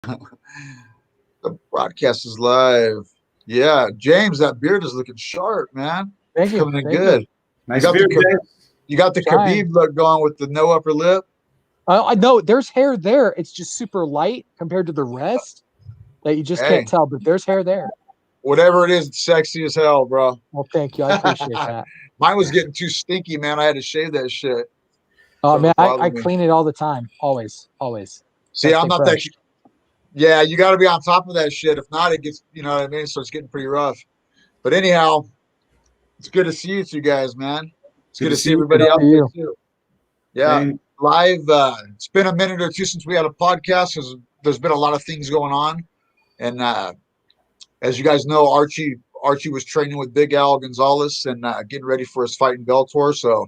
The broadcast is live. Yeah, James, that beard is looking sharp, man. Thank It's you. coming in Thank you. good. You Nice got beard, the guys. you got the Trying. Khabib look going with the no upper lip. I know there's hair there. It's just super light compared to the rest that you just can't Hey, tell, but there's hair there. whatever it is, it's sexy as hell, bro. Well, thank you. I appreciate that. Mine was getting too stinky, man. I had to shave that shit. Oh Starting man, to bother I me. clean it all the time. Always, always. See, Gotta I'm stay not that. fresh. Yeah, you got to be on top of that shit. If not, it gets, you know what I mean? So it's getting pretty rough. But anyhow, it's good to see you two guys, man. It's good Good to to see see you. Good everybody to out see there you. too. Yeah, Same. live. It's been a minute or two since we had a podcast because there's been a lot of things going on. And as you guys know, Archie was training with Big Al Gonzalez and getting ready for his fight in Bellator. So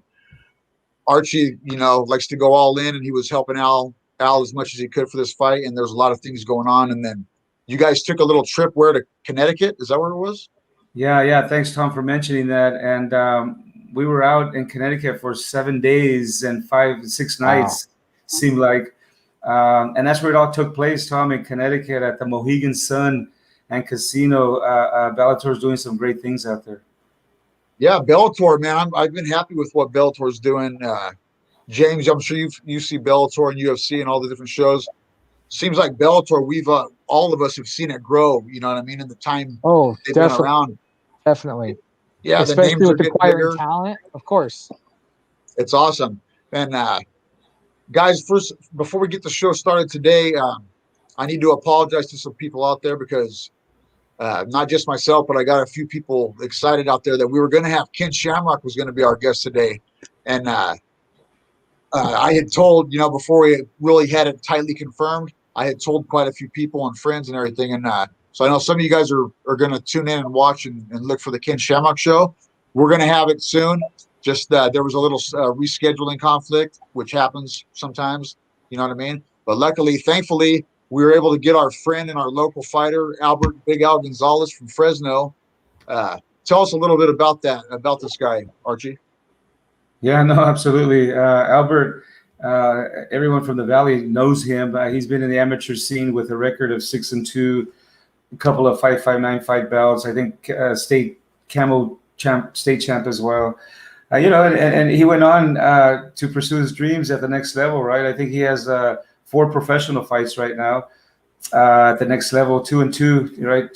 Archie, likes to go all in, and he was helping Al as much as he could for this fight. And there's a lot of things going on. And then you guys took a little trip where to Connecticut? Is that where it was? Yeah. Thanks, Tom, for mentioning that. And we were out in Connecticut for 7 days and 5, 6 Wow. nights, seemed like. And that's where it all took place, Tom, in Connecticut at the Mohegan Sun and Casino. Bellator's doing some great things out there. Yeah, Bellator, man. I've been happy with what Bellator's doing. James, I'm sure you see Bellator and UFC and all the different shows. Seems like Bellator, we've all of us have seen it grow. You know what I mean? In the time Oh, they've been definitely, around, definitely. yeah, the Especially names are with getting acquiring bigger. talent, of course. It's awesome. And guys, first before we get the show started today, I need to apologize to some people out there because not just myself, but I got a few people excited out there that we were going to have Ken Shamrock was going to be our guest today, and I had told, before we really had it tightly confirmed, I had told quite a few people and friends and everything. And so I know some of you guys are going to tune in and watch and look for the Ken Shamrock show. We're going to have it soon. Just there was a little rescheduling conflict, which happens sometimes. You know what I mean? But luckily, thankfully, we were able to get our friend and our local fighter, Albert Big Al Gonzalez from Fresno. Tell us a little bit about this guy, Archie. Yeah, no, absolutely. Albert, everyone from the Valley knows him. He's been in the amateur scene with a record of 6-2, a couple of 559 fight belts. I think state champ as well. And he went on to pursue his dreams at the next level, right? I think he has 4 professional fights right now at the next level, 2-2, right?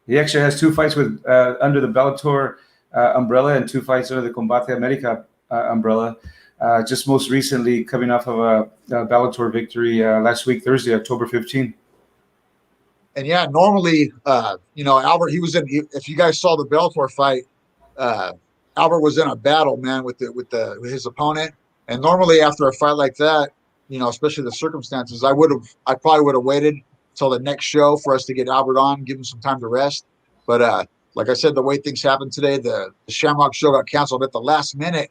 He actually has 2 fights with under the Bellator umbrella and 2 fights under the Combate America umbrella. Just most recently coming off of a Bellator victory last week, Thursday, October 15th. And yeah, normally, Albert, he was in. If you guys saw the Bellator fight, Albert was in a battle, man, with his opponent. And normally, after a fight like that, especially the circumstances, I probably would have waited till the next show for us to get Albert on, give him some time to rest. But like I said, the way things happened today, the Shamrock show got canceled at the last minute,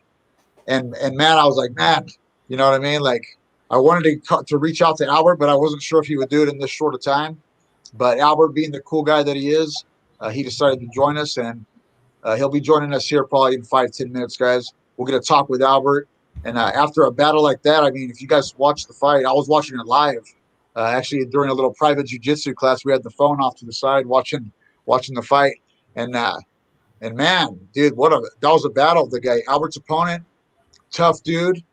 and man, I was like, man, you know what I mean? Like, I wanted to reach out to Albert, but I wasn't sure if he would do it in this short a time. But Albert, being the cool guy that he is, he decided to join us, and he'll be joining us here probably in 5-10 minutes, guys. We'll get a talk with Albert. And after a battle like that, I mean, if you guys watch the fight, I was watching it live. Actually, during a little private jiu-jitsu class, we had the phone off to the side watching the fight. And man, dude, that was a battle. The guy, Albert's opponent, tough dude.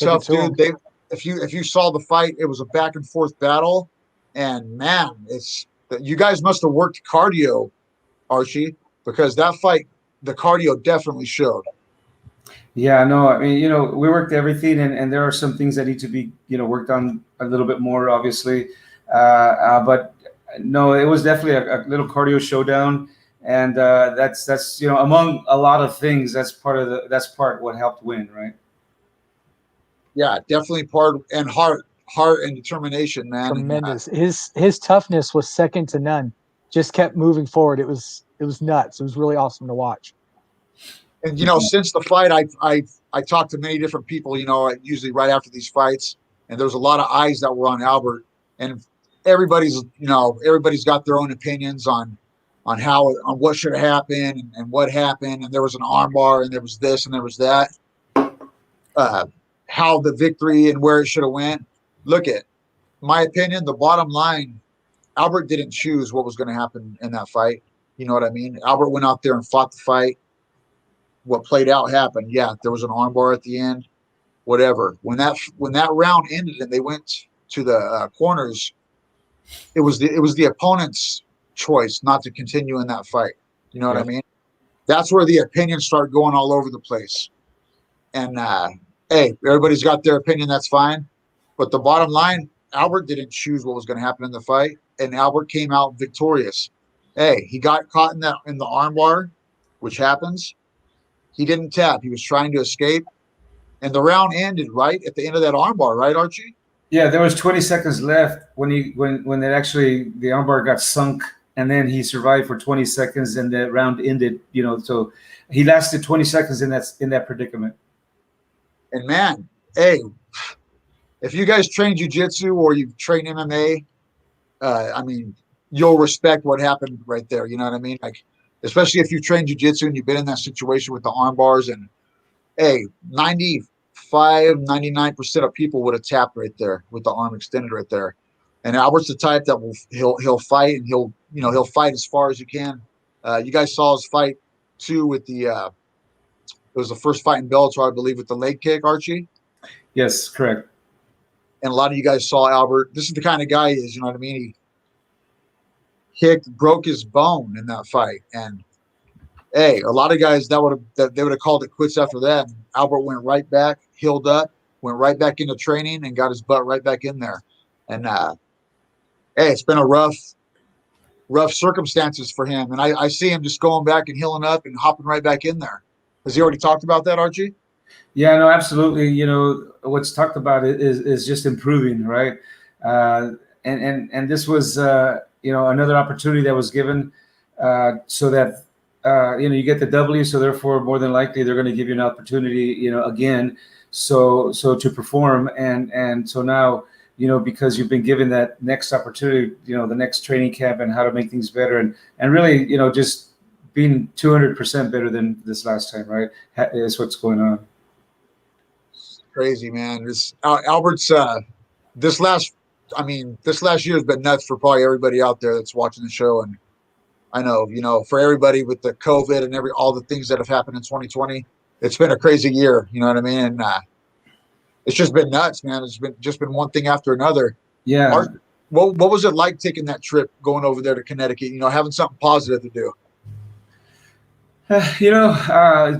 If you saw the fight, it was a back and forth battle. And man, you guys must have worked cardio, Archie, because that fight, the cardio definitely showed. Yeah, no, I mean, we worked everything, and there are some things that need to be, worked on a little bit more, obviously. But no, it was definitely a little cardio showdown, and that's among a lot of things, that's part what helped win, right? Yeah, definitely part and heart and determination, man. Tremendous. His toughness was second to none. Just kept moving forward. It was nuts. It was really awesome to watch. And since the fight, I talked to many different people. Usually right after these fights, and there's a lot of eyes that were on Albert, and everybody's got their own opinions on what should have happened and what happened, and there was an armbar, and there was this, and there was that. How the victory and where it should have went. Look at my opinion, the bottom line, Albert didn't choose what was going to happen in that fight. You know what I mean? Albert went out there and fought the fight. What played out happened. Yeah, there was an armbar at the end. Whatever. When that round ended and they went to the corners, it was the opponent's choice not to continue in that fight. You know what I mean? That's where the opinions start going all over the place. And hey, everybody's got their opinion. That's fine. But the bottom line, Albert didn't choose what was going to happen in the fight, and Albert came out victorious. Hey, he got caught in the armbar, which happens. He didn't tap. He was trying to escape, and the round ended right at the end of that armbar, right, Archie? Yeah, there was 20 seconds left when the armbar got sunk, and then he survived for 20 seconds, and the round ended. So he lasted 20 seconds in that predicament. And man, hey, if you guys train jiu-jitsu or you train MMA, I mean, you'll respect what happened right there. You know what I mean? Like, especially if you train jiu-jitsu and you've been in that situation with the arm bars. And hey, 99% of people would have tapped right there with the arm extended right there. And Albert's the type that he'll fight, and he'll fight as far as he can. You guys saw his fight too with it was the first fight in Bellator, I believe, with the leg kick, Archie. Yes, correct. And a lot of you guys saw Albert. This is the kind of guy he is, you know what I mean? He broke his bone in that fight. And hey, a lot of guys they would have called it quits after that. And Albert went right back, healed up, went right back into training, and got his butt right back in there. And hey, it's been a rough circumstances for him. And I see him just going back and healing up and hopping right back in there. Has he already talked about that, Archie? Yeah, no, absolutely. What's talked about is just improving, right? And this was another opportunity that was given so that you get the W. So therefore, more than likely, they're going to give you an opportunity, again, so to perform. And so now, because you've been given that next opportunity, the next training camp and how to make things better, and really, just being 200% better than this last time, right? Is what's going on. Crazy, man. Albert's this last year has been nuts for probably everybody out there that's watching the show. And I know, for everybody with the COVID and all the things that have happened in 2020, it's been a crazy year. You know what I mean? And it's just been nuts, man. It's been one thing after another. Yeah. What was it like taking that trip, going over there to Connecticut? Having something positive to do.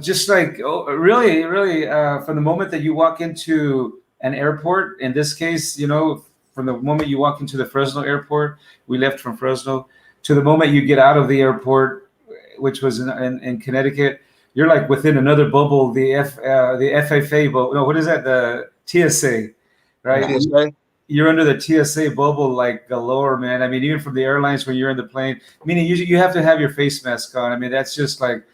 Just like really, from the moment that you walk into an airport, in this case, from the moment you walk into the Fresno airport, we left from Fresno, to the moment you get out of the airport, which was in Connecticut, you're like within another bubble, the FFA bubble. No, what is that? The TSA, right? TSA? You're under the TSA bubble like galore, man. I mean, even from the airlines when you're in the plane, meaning you have to have your face mask on. I mean, that's just like,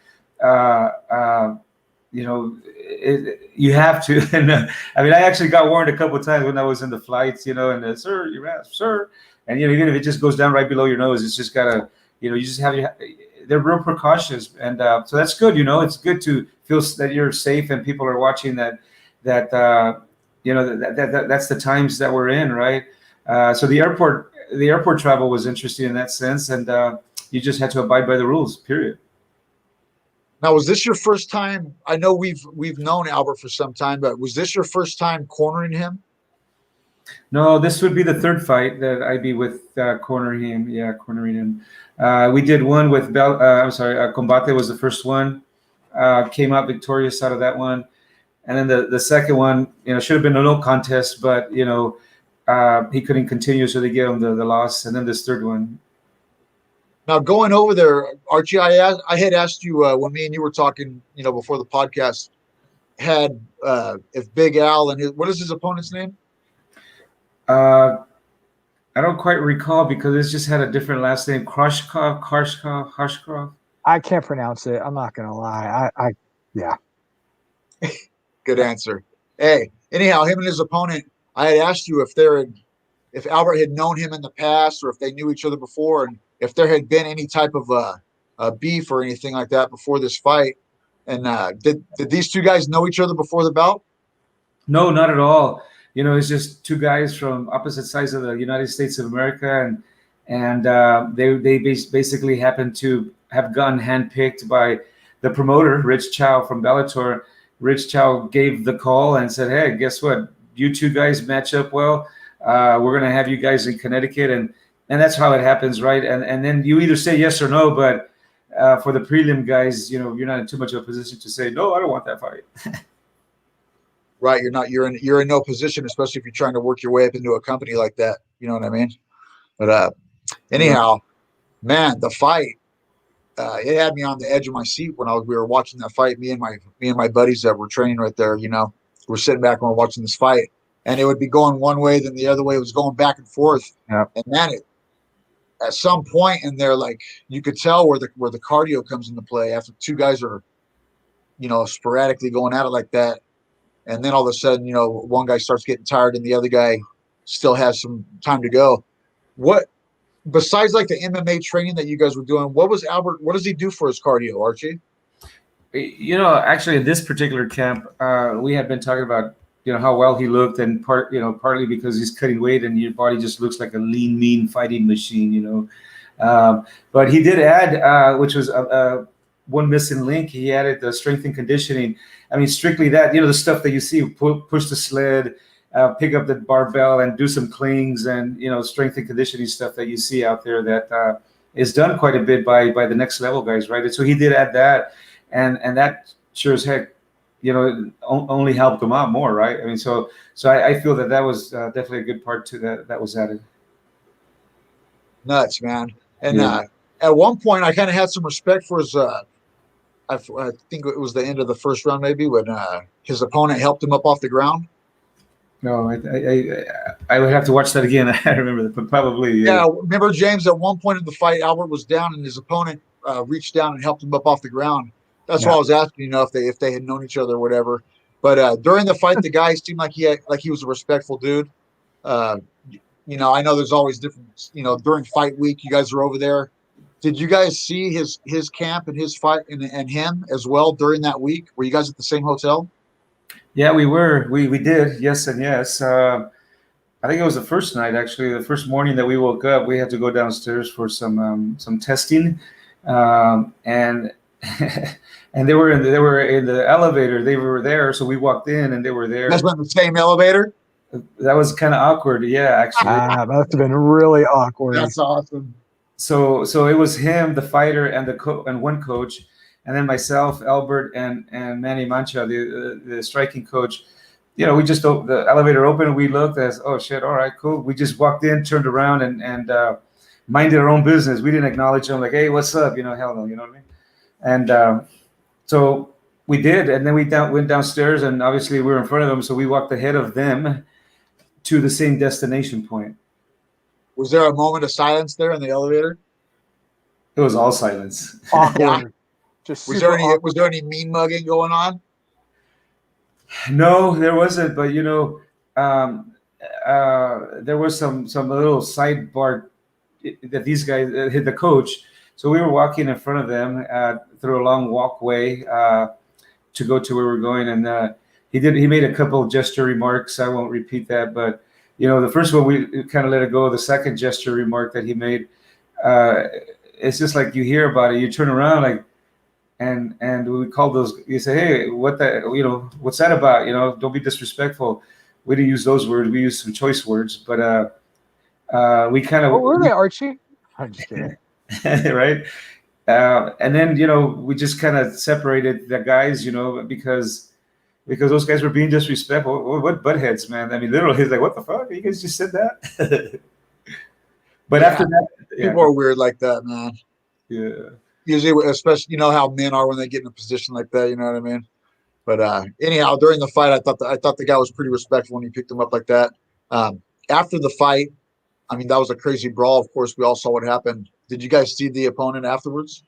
you have to. And I actually got warned a couple of times when I was in the flights, and sir, your mask, sir. And even if it just goes down right below your nose, it's just gotta, you just have they're real precautions, and so that's good. It's good to feel that you're safe and people are watching that that's the times that we're in, right? So the airport travel was interesting in that sense, and you just had to abide by the rules, period. Now, was this your first time? I know we've known Albert for some time, but was this your first time cornering him? No, this would be the third fight that I'd be with cornering him. Yeah, cornering him. We did one with Combate was the first one. Came out victorious out of that one. And then the second one, should have been a no contest, but, he couldn't continue, so they gave him the loss. And then this third one. Now, going over there, Archie, I had asked you when me and you were talking, before the podcast, if Big Al and what is his opponent's name? I don't quite recall because it's just had a different last name. Harshkov. I can't pronounce it. I'm not gonna lie. Yeah. Good answer. Hey, anyhow, him and his opponent, I had asked you if Albert had known him in the past or if they knew each other before, and if there had been any type of a beef or anything like that before this fight. And did these two guys know each other before the bout? No, not at all. it's just two guys from opposite sides of the United States of America, and they basically happened to have gotten handpicked by the promoter, Rich Chow from Bellator. Rich Chow gave the call and said, "Hey, guess what? You two guys match up well. We're gonna have you guys in Connecticut," and that's how it happens, right? And then you either say yes or no, but for the prelim guys, you're not in too much of a position to say no. I don't want that fight. Right, you're in no position, especially if you're trying to work your way up into a company like that. You know what I mean? But anyhow, man, the fight it had me on the edge of my seat when we were watching that fight. Me and my buddies that were training right there, we're sitting back and we're watching this fight, and it would be going one way, then the other way. It was going back and forth. Yeah. And man, at some point in there, like you could tell where the cardio comes into play after two guys are, sporadically going at it like that. And then all of a sudden, one guy starts getting tired and the other guy still has some time to go. What, besides like the MMA training that you guys were doing, what does he do for his cardio, Archie? Actually in this particular camp, we had been talking about, how well he looked, and partly because he's cutting weight and your body just looks like a lean, mean fighting machine, but he did add, which was one missing link. He added the strength and conditioning. I mean, strictly that, the stuff that you see, push the sled, pick up the barbell and do some clings and, strength and conditioning stuff that you see out there that is done quite a bit by the next level guys, right? And so he did add that, and that sure as heck, only helped him out more, right? I mean, so I feel that was definitely a good part to that was added. Nuts, man. And at one point, I kind of had some respect for his. I think it was the end of the first round, maybe, when his opponent helped him up off the ground. No, I would have to watch that again. I remember that, but probably. Yeah, remember, James, at one point in the fight, Albert was down and his opponent reached down and helped him up off the ground. That's why I was asking, if they had known each other or whatever. But during the fight, the guy seemed like he was a respectful dude. I know there's always different, during fight week, you guys are over there. Did you guys see his camp and his fight and him as well during that week? Were you guys at the same hotel? Yeah, we were. We did. Yes and yes. I think it was the first night, actually. The first morning that we woke up, we had to go downstairs for some testing, and and they were in the elevator. They were there, so we walked in and they were there. That's in the same elevator. That was kind of awkward. Yeah, actually. That must have been really awkward. That's awesome. So it was him, the fighter, and and one coach, and then myself, Albert, and Manny Mancha, the striking coach. We just the elevator opened. We looked as, oh shit, all right, cool. We just walked in, turned around, and minded our own business. We didn't acknowledge them, like, hey, what's up? Hell no, you know what I mean? And so we did, and then we went downstairs, and obviously we were in front of them, so we walked ahead of them to the same destination point. Was there a moment of silence there in the elevator? It was all silence. Awkward. Yeah. Just Was there any mean mugging going on? No, there wasn't. But there was some little sidebar that these guys hit the coach. So we were walking in front of them through a long walkway to go to where we're going, and he made a couple of gesture remarks. I won't repeat that, but. The first one, we kind of let it go. The second gesture remark that he made, it's just like you hear about it. You turn around and we call those. You say, "Hey, what's that about? Don't be disrespectful." We didn't use those words. We used some choice words, but we kind of. What were they, Archie? I'm just kidding. Right, and then we just kind of separated the guys, because those guys were being disrespectful. What buttheads, man? I mean, literally, he's like, "What the fuck? You guys just said that." But after that, people are weird like that, man. Yeah. Usually, especially how men are when they get in a position like that. You know what I mean? But anyhow, during the fight, I thought the guy was pretty respectful when he picked him up like that. After the fight, I mean, that was a crazy brawl. Of course, we all saw what happened. Did you guys see the opponent afterwards?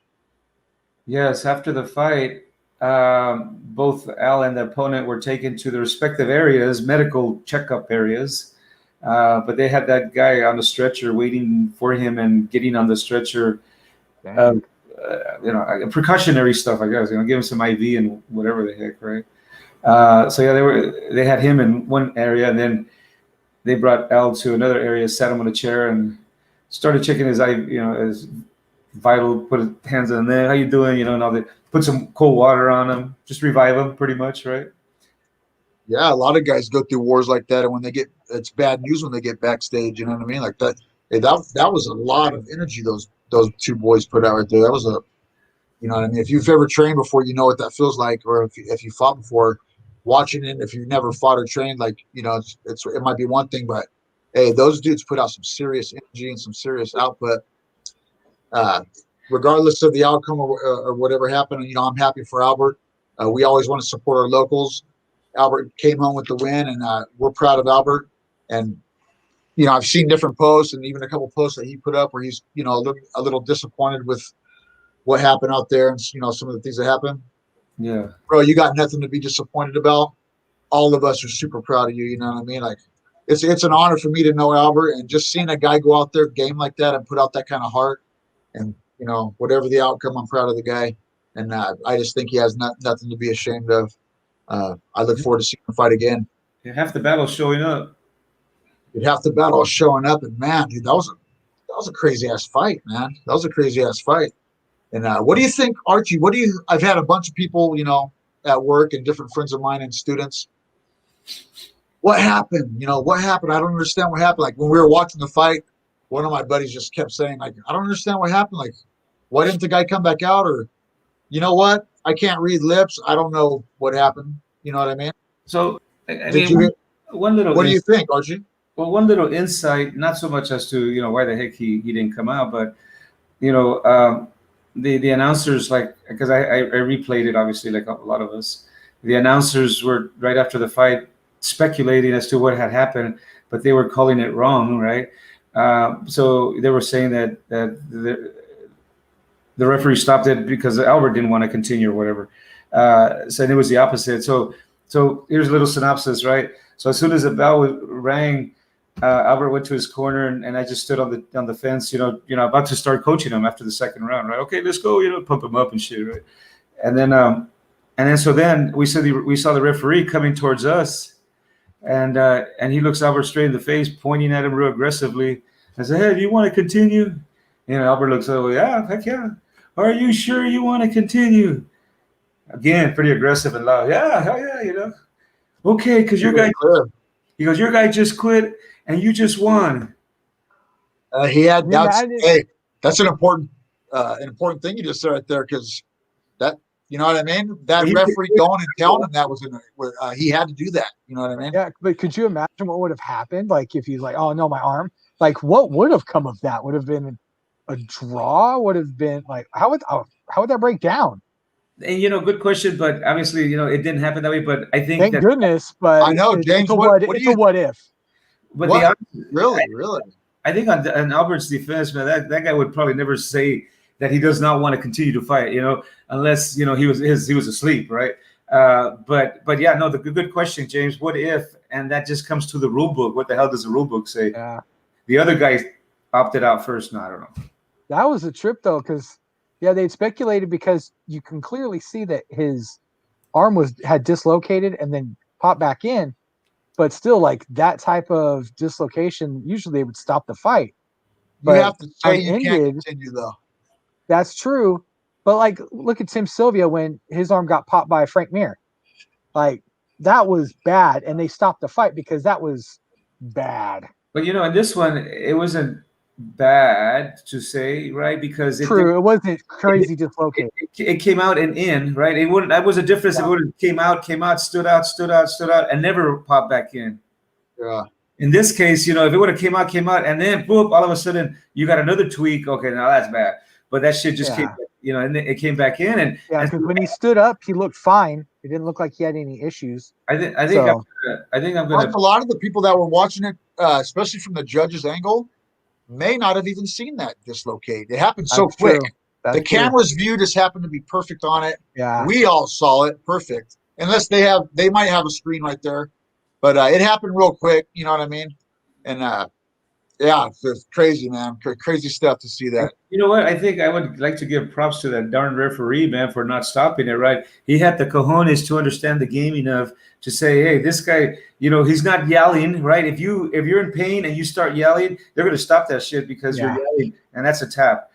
Yes, after the fight. Both Al and the opponent were taken to the respective areas, medical checkup areas, but they had that guy on the stretcher waiting for him and getting on the stretcher, precautionary stuff, I guess, give him some IV and whatever the heck, right? So yeah, they had him in one area, and then they brought Al to another area, sat him on a chair, and started checking his his vital. Put his hands on there. How you doing? And all that. Put some cold water on him, just revive him, pretty much, right? Yeah, a lot of guys go through wars like that, and when it's bad news when they get backstage. You know what I mean? Like that. Hey, that was a lot of energy those two boys put out right there. That was you know what I mean? If you've ever trained before, you know what that feels like, or if you fought before, watching it. If you've never fought or trained, like it might be one thing, but hey, those dudes put out some serious energy and some serious output. Regardless of the outcome or whatever happened, I'm happy for Albert. We always want to support our locals. Albert came home with the win, and we're proud of Albert. And I've seen different posts and even a couple posts that he put up where he's a little disappointed with what happened out there and some of the things that happened. Yeah, bro, you got nothing to be disappointed about. All of us are super proud of you. You know what I mean? Like it's an honor for me to know Albert, and just seeing a guy go out there, game like that, and put out that kind of heart, and whatever the outcome, I'm proud of the guy, and I just think he has nothing to be ashamed of. I look forward to seeing him fight again. yeah, half the battle showing up. Half the battle showing up, and man, dude, that was a crazy ass fight, man. That was a crazy ass fight. And what do you think, Archie? I've had a bunch of people, at work and different friends of mine and students. What happened? What happened? I don't understand what happened. Like when we were watching the fight, one of my buddies just kept saying, like, I don't understand what happened. Like, why didn't the guy come back out? Or, you know what? I can't read lips. I don't know what happened. You know what I mean? So, What do you think, Archie? Well, one little insight, not so much as to, why the heck he didn't come out, but, the announcers, like, because I replayed it, obviously, like a lot of us, the announcers were right after the fight speculating as to what had happened, but they were calling it wrong, right? So they were saying that the referee stopped it because Albert didn't want to continue or whatever. So it was the opposite. So here's a little synopsis, right? So as soon as the bell rang, Albert went to his corner, and I just stood on the fence, about to start coaching him after the second round, right? Okay, let's go, pump him up and shit, right? And then we saw the referee coming towards us, and he looks Albert straight in the face, pointing at him real aggressively. I said, "Hey, do you want to continue?" Albert looks over, "Yeah, heck yeah. Are you sure you want to continue?" Again, pretty aggressive and loud. "Yeah, hell yeah, Okay, because your guy just quit and you just won." That's an important thing you just said right there, because that, you know what I mean? That referee going and telling him that was he had to do that. You know what I mean? Yeah, but could you imagine what would have happened? Like if he's like, "Oh no, my arm." Like what would have come of that? Would have been a draw? Would have been like how would that break down? And good question, but obviously, it didn't happen that way. But I think Thank goodness. But I know, James. It's a what if? But really? I think on Albert's defense, man, that guy would probably never say that he does not want to continue to fight, unless he was asleep, right? But yeah, no, the good question, James. What if? And that just comes to the rule book. What the hell does the rule book say? Yeah. The other guy opted out first. No, I don't know. That was a trip though, because they'd speculated, because you can clearly see that his arm had dislocated and then popped back in. But still, like that type of dislocation, usually they would stop the fight. But you have to say you can't continue, though. That's true. But like, look at Tim Sylvia when his arm got popped by Frank Mir. Like that was bad, and they stopped the fight because that was bad. But in this one, it wasn't bad to say, right? Because it wasn't crazy dislocated. It came out and in, right? It wouldn't. That was a difference. Yeah. It would have came out, stood out, and never popped back in. Yeah. In this case, if it would have came out, and then boom, all of a sudden you got another tweak. Okay, now that's bad. But that shit just came, and then it came back in, and because when he stood up, he looked fine. It didn't look like he had any issues. I think I'm gonna. A lot of the people that were watching it, especially from the judge's angle, may not have even seen that dislocate. It happened so quick. The camera's view just happened to be perfect on it. Yeah, we all saw it perfect. Unless they might have a screen right there, but it happened real quick. You know what I mean? And Yeah, it's crazy, man. Crazy stuff to see that. You know what? I think I would like to give props to that darn referee, man, for not stopping it, right? He had the cojones to understand the game enough to say, hey, this guy, he's not yelling, right? If you're in pain and you start yelling, they're going to stop that shit because you're yelling, and that's a tap.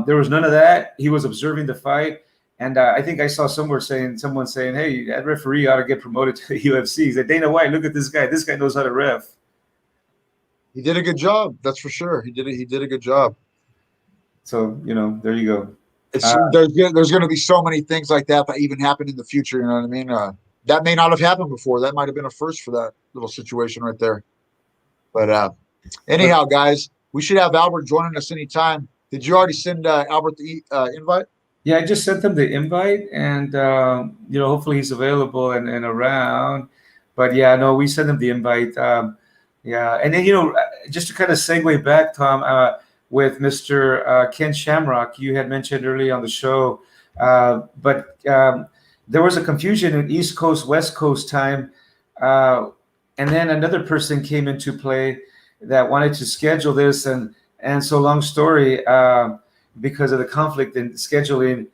There was none of that. He was observing the fight. And I think I saw someone saying, hey, that referee ought to get promoted to the UFC. He said, Dana White, look at this guy. This guy knows how to ref. He did a good job. That's for sure. He did a good job. So, there you go. There's going to be so many things like that even happen in the future. You know what I mean? That may not have happened before. That might have been a first for that little situation right there. But anyhow, guys, we should have Albert joining us anytime. Did you already send Albert the invite? Yeah, I just sent him the invite, and hopefully he's available and around. But yeah, no, we sent him the invite. Yeah, and then just to kind of segue back, Tom, with Mr. Ken Shamrock, you had mentioned early on the show, but there was a confusion in East Coast, West Coast time, and then another person came into play that wanted to schedule this, and so long story, because of the conflict in scheduling,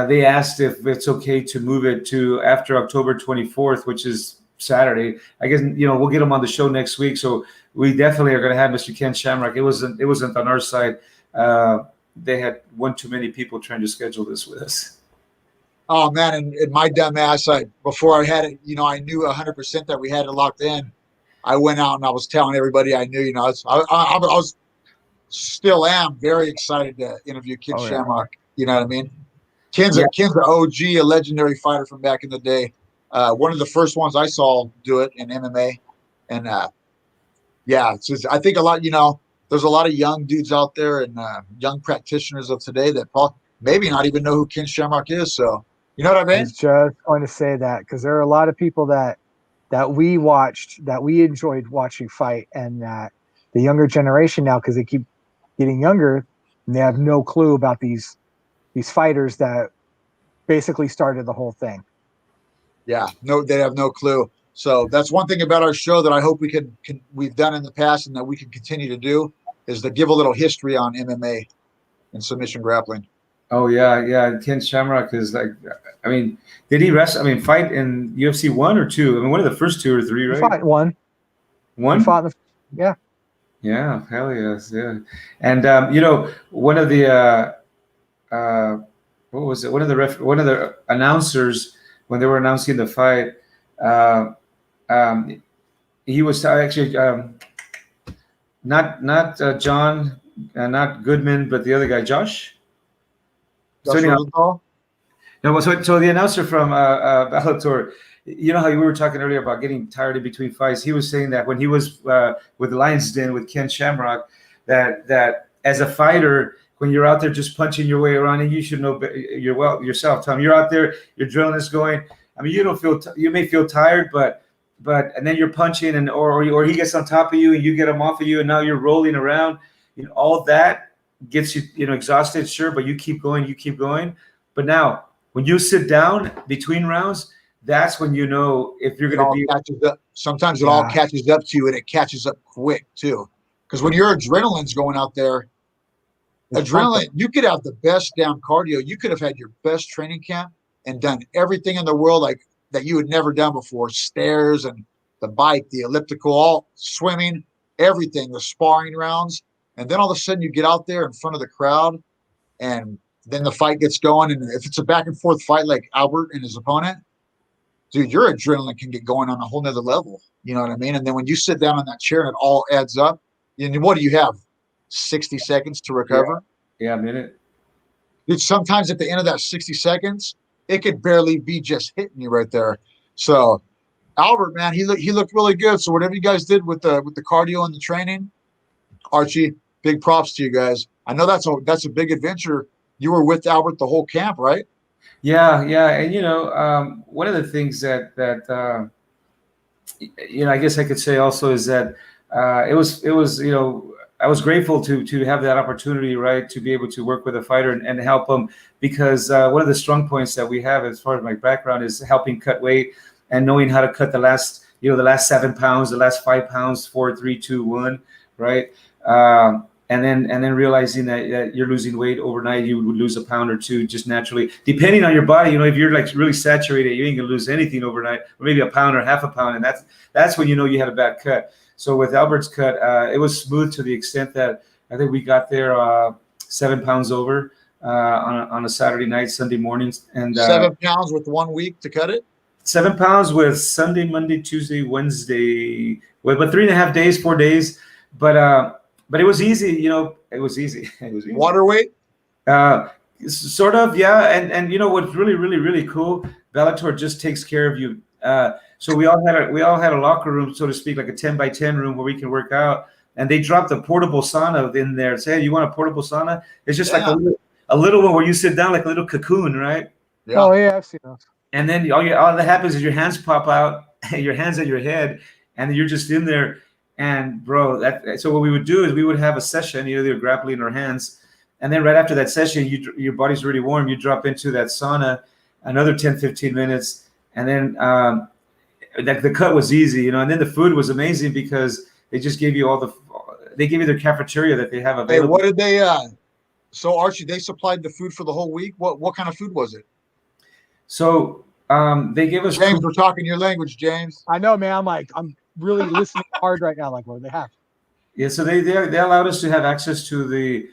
they asked if it's okay to move it to after October 24th, which is Saturday. I guess we'll get him on the show next week, so we definitely are going to have Mr. Ken Shamrock. It wasn't on our side. They had one too many people trying to schedule this with us. Oh man, and my dumb ass, before I had it, I knew 100% that we had it locked in. I went out and I was telling everybody I knew. I was still am very excited to interview Ken Shamrock. You know what I mean? Ken's an OG, a legendary fighter from back in the day. One of the first ones I saw do it in MMA, and it's just, I think a lot. There's a lot of young dudes out there and young practitioners of today that maybe not even know who Ken Shamrock is. So you know what I mean? I was just going to say that because there are a lot of people that we watched, that we enjoyed watching fight, and that the younger generation now, because they keep getting younger, and they have no clue about these fighters that basically started the whole thing. Yeah, no, they have no clue. So that's one thing about our show that I hope we've done in the past and that we can continue to do is to give a little history on MMA and submission grappling. Oh yeah. Ken Shamrock is like, did he fight in UFC 1 or 2? One of the first 2 or 3, right? He fought one. One? He fought yeah. Yeah, hell yes, yeah. And one of the what was it? One of the announcers, when they were announcing the fight, he was actually not John, not Goodman, but the other guy, Josh. So the announcer from Bellator, how you were talking earlier about getting tired in between fights. He was saying that when he was with Lions Den with Ken Shamrock, that as a fighter, when you're out there just punching your way around, and you should know yourself, Tom. You're out there, your adrenaline is going. You don't feel you may feel tired, but and then you're punching, and or he gets on top of you, and you get him off of you, and now you're rolling around. All that gets you exhausted, sure, but you keep going. But now, when you sit down between rounds, that's when if you're going to be. Catches up. Sometimes it all catches up to you, and it catches up quick too. Because when your adrenaline's going out there, you could have the best damn cardio. You could have had your best training camp and done everything in the world like that you had never done before. Stairs and the bike, the elliptical, all swimming, everything, the sparring rounds. And then all of a sudden you get out there in front of the crowd, and then the fight gets going. And if it's a back and forth fight like Albert and his opponent, dude, your adrenaline can get going on a whole nother level. You know what I mean? And then when you sit down in that chair and it all adds up, and what do you have? 60 seconds to recover? Yeah, a minute. Dude, sometimes at the end of that 60 seconds, it could barely be just hitting you right there. So Albert, man, he looked really good. So whatever you guys did with the cardio and the training, Archie, big props to you guys. I know that's a big adventure. You were with Albert the whole camp, right? Yeah, and one of the things that I guess I could say also is that it was I was grateful to have that opportunity, right, to be able to work with a fighter and help them, because one of the strong points that we have as far as my background is helping cut weight and knowing how to cut the last 7 pounds, the last 5 pounds, 4, 3, 2, 1, right? And then realizing that you're losing weight overnight, you would lose a pound or two just naturally, depending on your body. If you're like really saturated, you ain't gonna lose anything overnight, or maybe a pound or half a pound, and that's when you had a bad cut. So with Albert's cut, it was smooth to the extent that I think we got there 7 pounds over on a Saturday night, Sunday mornings, and 7 pounds with 1 week to cut it. 7 pounds with Sunday, Monday, Tuesday, Wednesday, but 3.5 days, 4 days, but it was easy, it was easy. It was easy. Water weight? Sort of, yeah. And what's really, really, really cool, Bellator just takes care of you. So we all had a locker room, so to speak, like a 10 by 10 room where we can work out. And they dropped a portable sauna in there. Say, hey, you want a portable sauna? It's just like a little one where you sit down like a little cocoon, right? Yeah. Oh yeah, I've seen those. And then all that happens is your hands pop out, your hands at your head, and you're just in there. And bro, so what we would do is we would have a session, either grappling or hands, and then right after that session, your body's really warm. You drop into that sauna, another 10, 15 minutes, and then the cut was easy, and then the food was amazing because they just gave you they gave you their cafeteria that they have available. Hey, what did they? So Archie, they supplied the food for the whole week. What kind of food was it? So they gave us. James, we're talking your language, James. I know, man. I'm really listening hard right now. Like, what do they have? Yeah, so they allowed us to have access to the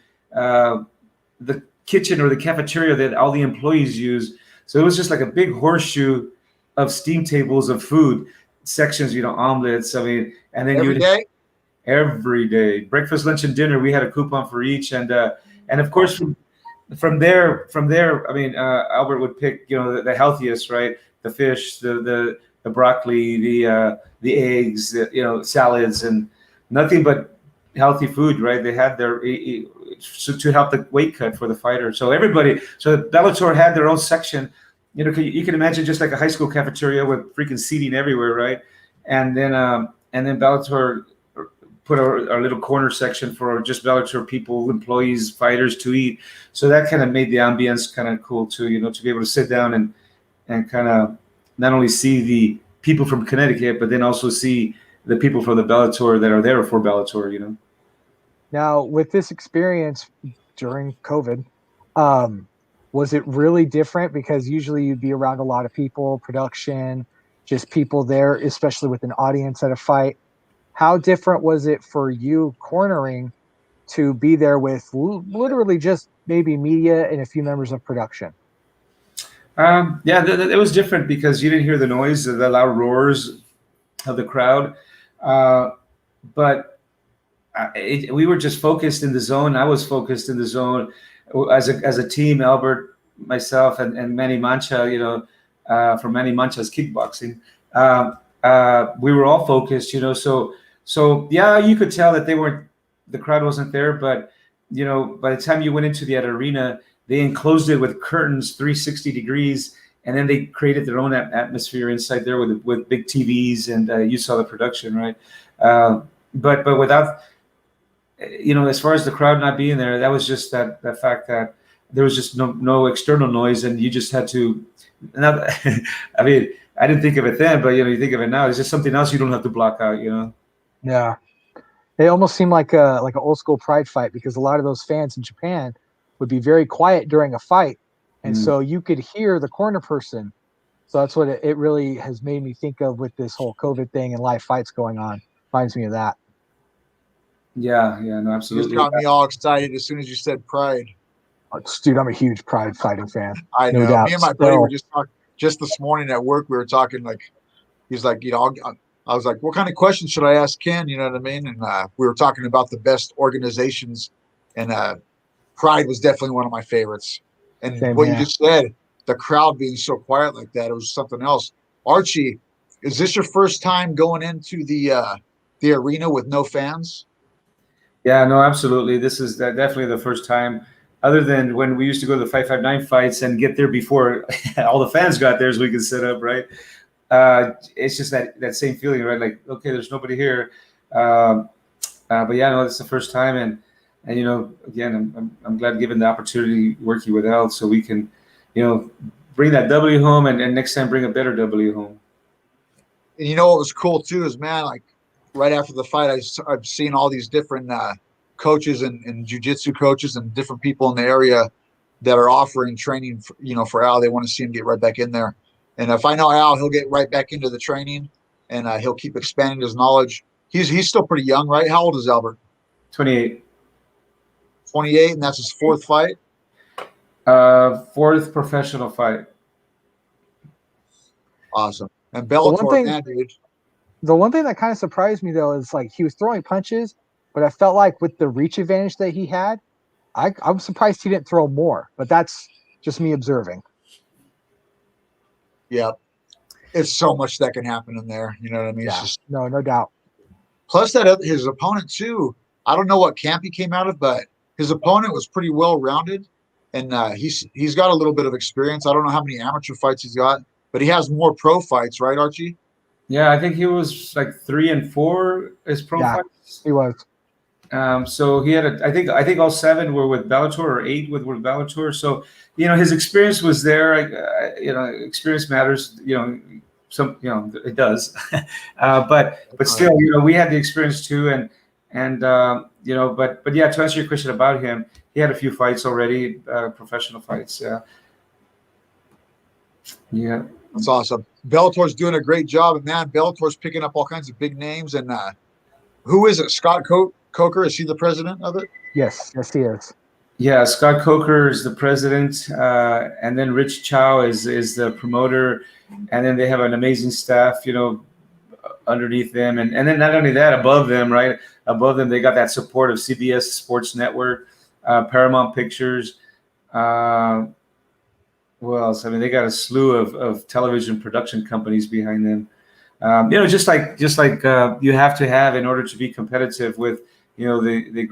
kitchen or the cafeteria that all the employees use. So it was just like a big horseshoe of steam tables of food sections, omelets. I mean, and then every day, breakfast, lunch, and dinner. We had a coupon for each, and of course from there, I mean, Albert would pick the healthiest, right? The fish, the broccoli, the eggs, salads, and nothing but healthy food, right? They had their to help the weight cut for the fighter. So Bellator had their own section. You can imagine just like a high school cafeteria with freaking seating everywhere, right? And then Bellator put our little corner section for just Bellator people, employees, fighters to eat. So that kind of made the ambience kind of cool too, to be able to sit down and kind of not only see the people from Connecticut, but then also see the people from the Bellator that are there for Bellator, Now, with this experience during COVID, was it really different? Because usually you'd be around a lot of people, production, just people there, especially with an audience at a fight. How different was it for you cornering to be there with literally just maybe media and a few members of production? It was different because you didn't hear the noise, the loud roars of the crowd. But we were just focused in the zone. I was focused in the zone as a team. Albert, myself, and Manny Mancha, from Manny Mancha's kickboxing. We were all focused, So yeah, you could tell that the crowd wasn't there, but by the time you went into that arena, they enclosed it with curtains 360 degrees, and then they created their own atmosphere inside there with big TVs, and you saw the production, right? But without, as far as the crowd not being there, that was just that fact that there was just no external noise, and you just had to. I mean, I didn't think of it then, but you think of it now. It's just something else you don't have to block out, Yeah, it almost seemed like an old school Pride fight, because a lot of those fans in Japan would be very quiet during a fight, and so you could hear the corner person. So that's what it really has made me think of with this whole COVID thing and live fights going on. Reminds me of that. Yeah, no, absolutely. You just got me all excited as soon as you said Pride. Oh, dude, I'm a huge Pride fighting fan. I know. No doubt. Me and my buddy were just talking just this morning at work. We were talking he's like, I was like, what kind of questions should I ask Ken? You know what I mean? And we were talking about the best organizations, and Pride was definitely one of my favorites. And you just said, the crowd being so quiet like that, it was something else. Archie, is this your first time going into the arena with no fans? Yeah, no, absolutely. This is definitely the first time, other than when we used to go to the 559 fights and get there before all the fans got there so we could set up, right? It's just that same feeling, right? Like, okay, there's nobody here. But yeah, no, it's the first time. And again, I'm glad given the opportunity working with Al, so we can, bring that W home, and next time bring a better W home. And what was cool too is, man, like right after the fight, I've seen all these different coaches and jiu-jitsu coaches and different people in the area that are offering training for Al. They want to see him get right back in there. And if I know Al, he'll get right back into the training, and he'll keep expanding his knowledge. He's still pretty young, right? How old is Albert? 28. 28, and that's his fourth fight? Fourth professional fight. Awesome. And Bellator, man, dude. The one thing that kind of surprised me, though, is like he was throwing punches, but I felt like with the reach advantage that he had, I'm surprised he didn't throw more. But that's just me observing. Yeah. It's so much that can happen in there. You know what I mean? Yeah. It's just, no doubt. plus that his opponent, too. I don't know what camp he came out of, but his opponent was pretty well-rounded, and he's got a little bit of experience. I don't know how many amateur fights he's got, but he has more pro fights, right, Archie? Yeah, I think he was like 3-4 as pro fights. He was. So he had I think all 7 were with Bellator, or 8 with Bellator. So his experience was there. Experience matters. It does. but still, we had the experience too, and but yeah, to answer your question about him, he had a few fights already, professional fights. Yeah. That's awesome. Bellator's doing a great job, and man, Bellator's picking up all kinds of big names. And who is it? Scott Coker? Is he the president of it? Yes, he is. Yeah, Scott Coker is the president, and then Rich Chow is the promoter, and then they have an amazing staff, underneath them, and then not only that, above them, right? Above them, they got that support of CBS Sports Network, Paramount Pictures. Who else? I mean, they got a slew of television production companies behind them. Just like you have to have in order to be competitive with, the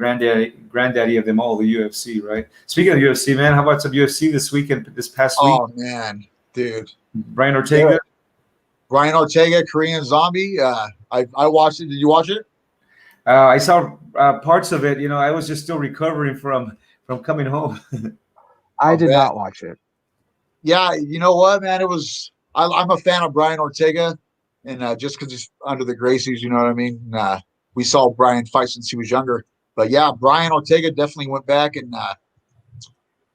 granddaddy of them all, the UFC, right? Speaking of UFC, man, how about some UFC this past week? Oh man, dude, Brian Ortega. Yeah. Brian Ortega, Korean Zombie. I watched it. Did you watch it? I saw parts of it. I was just still recovering from coming home. I did not watch it. Yeah, you know what, man? It was. I'm a fan of Brian Ortega, and just because he's under the Gracies, you know what I mean. We saw Brian fight since he was younger, but yeah, Brian Ortega definitely went back, and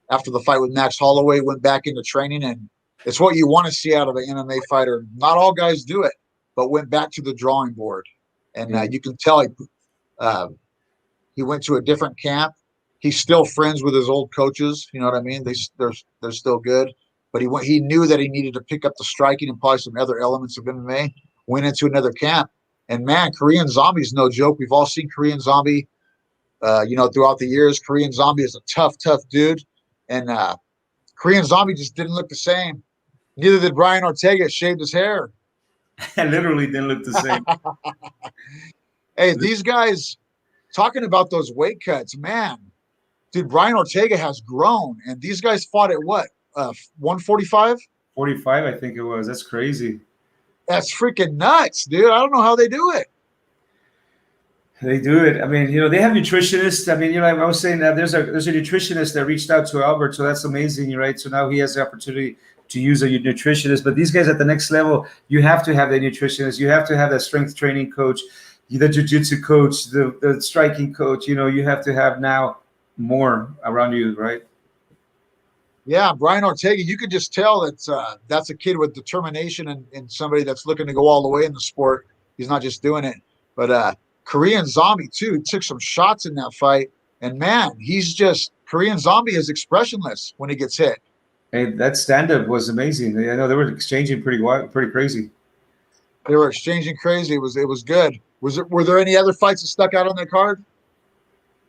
after the fight with Max Holloway, went back into training, and it's what you want to see out of an MMA fighter. Not all guys do it, but went back to the drawing board, and you can tell he went to a different camp. He's still friends with his old coaches. You know what I mean? They're still good. But he knew that he needed to pick up the striking and probably some other elements of MMA. Went into another camp, and man, Korean Zombie's no joke. We've all seen Korean Zombie, throughout the years. Korean Zombie is a tough dude, and Korean Zombie just didn't look the same. Neither did Brian Ortega. Shaved his hair. Literally didn't look the same. Hey, these guys talking about those weight cuts, man. Dude, Brian Ortega has grown, and these guys fought at what? 145? 45, I think it was. That's crazy. That's freaking nuts, dude. I don't know how they do it. They do it. I mean, they have nutritionists. I mean, I was saying that there's a nutritionist that reached out to Albert, so that's amazing, right? So now he has the opportunity to use a nutritionist. But these guys at the next level, you have to have the nutritionist. You have to have that strength training coach, the jiu-jitsu coach, the striking coach. You have to have now more around you, right? Yeah, Brian Ortega, you could just tell that's a kid with determination and somebody that's looking to go all the way in the sport. He's not just doing it. But Korean Zombie, too, he took some shots in that fight. And, man, Korean Zombie is expressionless when he gets hit. Hey, that stand-up was amazing. I know they were exchanging pretty crazy. They were exchanging crazy. It was good. Were there any other fights that stuck out on that card?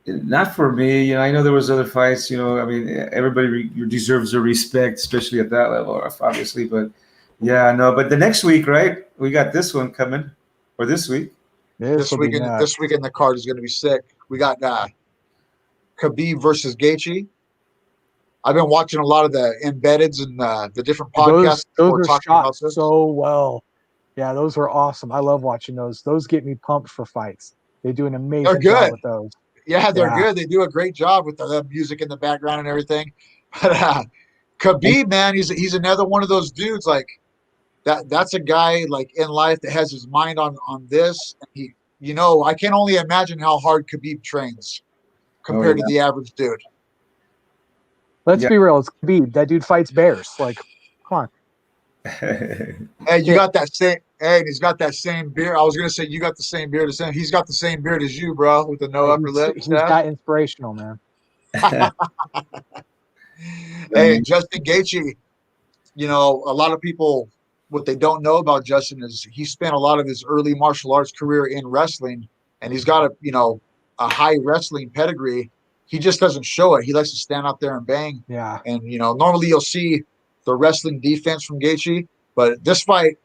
Not for me. I know there was other fights. I mean, everybody deserves their respect, especially at that level, obviously. But yeah, no. But the next week, right? We got this one coming, or this week. This weekend the card is going to be sick. We got Khabib versus Gaethje. I've been watching a lot of the embeddeds and the different podcasts. Those are shot so well. Yeah, those were awesome. I love watching those. Those get me pumped for fights. They do an amazing job with those. Yeah, they're good. They do a great job with the music in the background and everything. But Khabib, man, he's another one of those dudes like that. That's a guy like in life that has his mind on this. I can only imagine how hard Khabib trains. compared to the average dude. Let's be real. It's Khabib. That dude fights bears. Like, come on. Hey, you got that same. Hey, he's got that same beard. I was gonna say you got the same beard as him. He's got the same beard as you, bro, with the no upper lip. He's got inspirational, man. Hey, Justin Gaethje. You know, a lot of people, what they don't know about Justin is he spent a lot of his early martial arts career in wrestling, and he's got a high wrestling pedigree. He just doesn't show it. He likes to stand out there and bang. Yeah. And normally you'll see the wrestling defense from Gaethje, but this fight,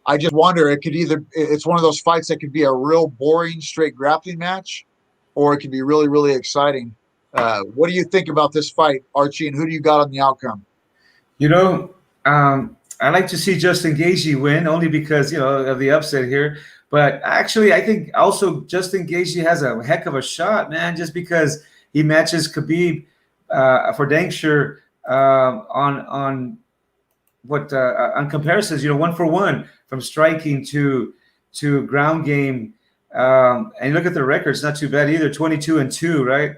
I just wonder, it's one of those fights that could be a real boring straight grappling match, or it could be really, really exciting. What do you think about this fight, Archie, and who do you got on the outcome? I like to see Justin Gaethje win only because, of the upset here. But actually, I think also Justin Gaethje has a heck of a shot, man, just because he matches Khabib for dang sure on comparisons, 1-for-1 from striking to ground game. And look at the record; it's not too bad either. 22-2, right?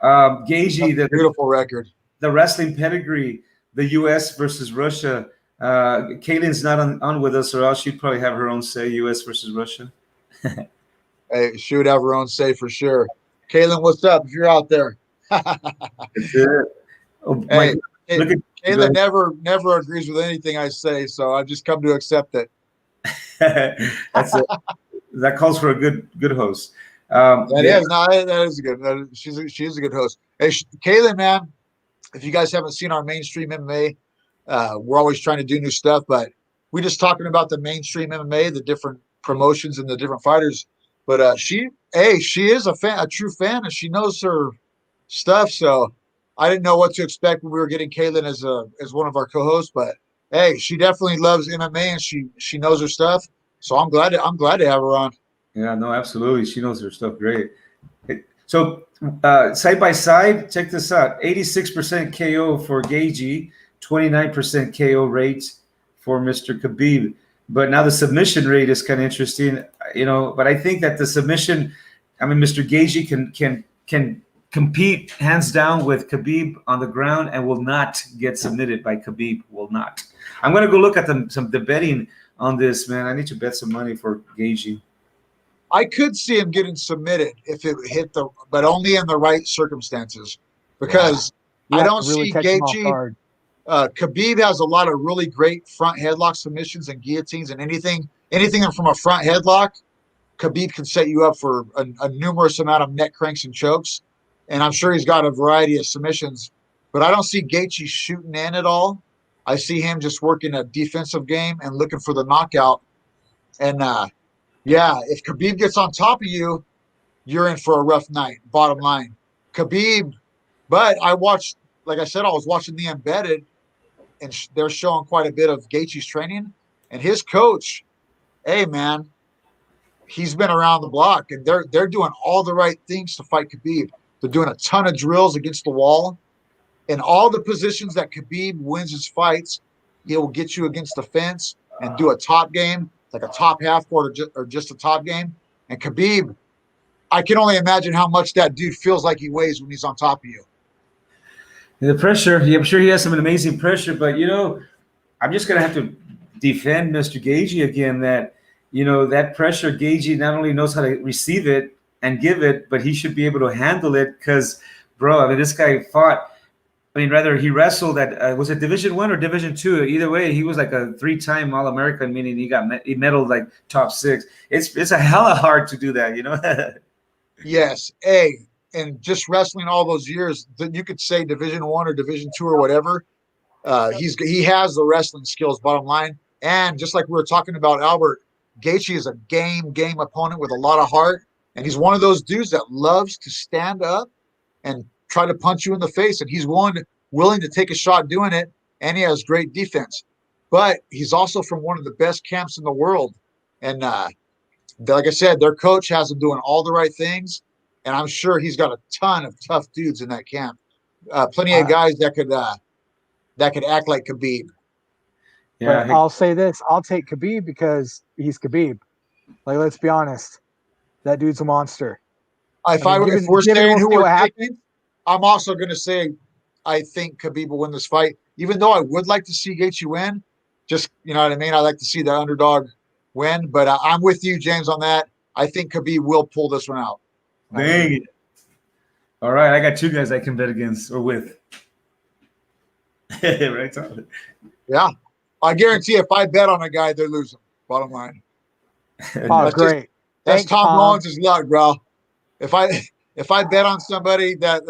Gaethje, the beautiful record. The wrestling pedigree, the U.S. versus Russia. Kaylin's not on with us, or else she'd probably have her own say. U.S. versus Russia. Hey, she would have her own say for sure. Kaylin, what's up? If you're out there. Hey, Kaylin never agrees with anything I say, so I've just come to accept it. That calls for a good host. That is good. She is a good host. Hey, Kaylin, man, if you guys haven't seen our mainstream MMA, we're always trying to do new stuff, but we're just talking about the mainstream MMA, the different promotions and the different fighters. But she is a true fan, and she knows her stuff. So I didn't know what to expect when we were getting Kaylin as one of our co-hosts, but hey, she definitely loves MMA and she knows her stuff. So I'm glad to have her on. Yeah, no, absolutely. She knows her stuff great. So side by side, check this out: 86% KO for Gaethje, 29% KO rate for Mr. Khabib. But now the submission rate is kind of interesting, But I think that the submission, Mr. Gaethje can compete hands down with Khabib on the ground and will not get submitted by Khabib. Will not. I'm going to go look at the betting on this, man. I need to bet some money for Gaethje. I could see him getting submitted if it hit but only in the right circumstances, because I don't see Gaethje. Khabib has a lot of really great front headlock submissions and guillotines, and anything from a front headlock, Khabib can set you up for a numerous amount of neck cranks and chokes. And I'm sure he's got a variety of submissions, but I don't see Gaethje shooting in at all. I see him just working a defensive game and looking for the knockout. And if Khabib gets on top of you, you're in for a rough night, bottom line. Khabib, but I was watching The Embedded, and they're showing quite a bit of Gaethje's training. And his coach, hey, man, he's been around the block, and they're doing all the right things to fight Khabib. They're doing a ton of drills against the wall. In all the positions that Khabib wins his fights, he will get you against the fence and do a top game, like a top half court or just a top game. And Khabib, I can only imagine how much that dude feels like he weighs when he's on top of you. The pressure, I'm sure he has some amazing pressure, but, I'm just going to have to defend Mr. Gaethje again, that, that pressure, Gaethje not only knows how to receive it and give it, but he should be able to handle it because, bro, this guy fought. He wrestled at, was it Division 1 or Division 2? Either way, he was like a 3-time All-American, meaning he medaled like top 6. It's a hella hard to do that, Yes. And just wrestling all those years, you could say Division 1 or Division 2 or whatever. He has the wrestling skills, bottom line. And just like we were talking about Albert, Gaethje is a game opponent with a lot of heart. And he's one of those dudes that loves to stand up and try to punch you in the face, and he's willing to take a shot doing it, and he has great defense. But he's also from one of the best camps in the world. And like I said, their coach has him doing all the right things, and I'm sure he's got a ton of tough dudes in that camp. Plenty of guys that could act like Khabib. Yeah, but I'll say this. I'll take Khabib because he's Khabib. Like, let's be honest. That dude's a monster. If we're saying who we're happens. picking, I'm also going to say I think Khabib will win this fight. Even though I would like to see Gaethje win, just you know what I mean. I like to see the underdog win, but I'm with you, James, on that. I think Khabib will pull this one out. Dang it! All right, I got two guys I can bet against or with. Right, Tyler? Yeah, I guarantee if I bet on a guy, they're losing. Bottom line. Oh, great! That's Tom Lawrence's luck, bro. If I bet on somebody that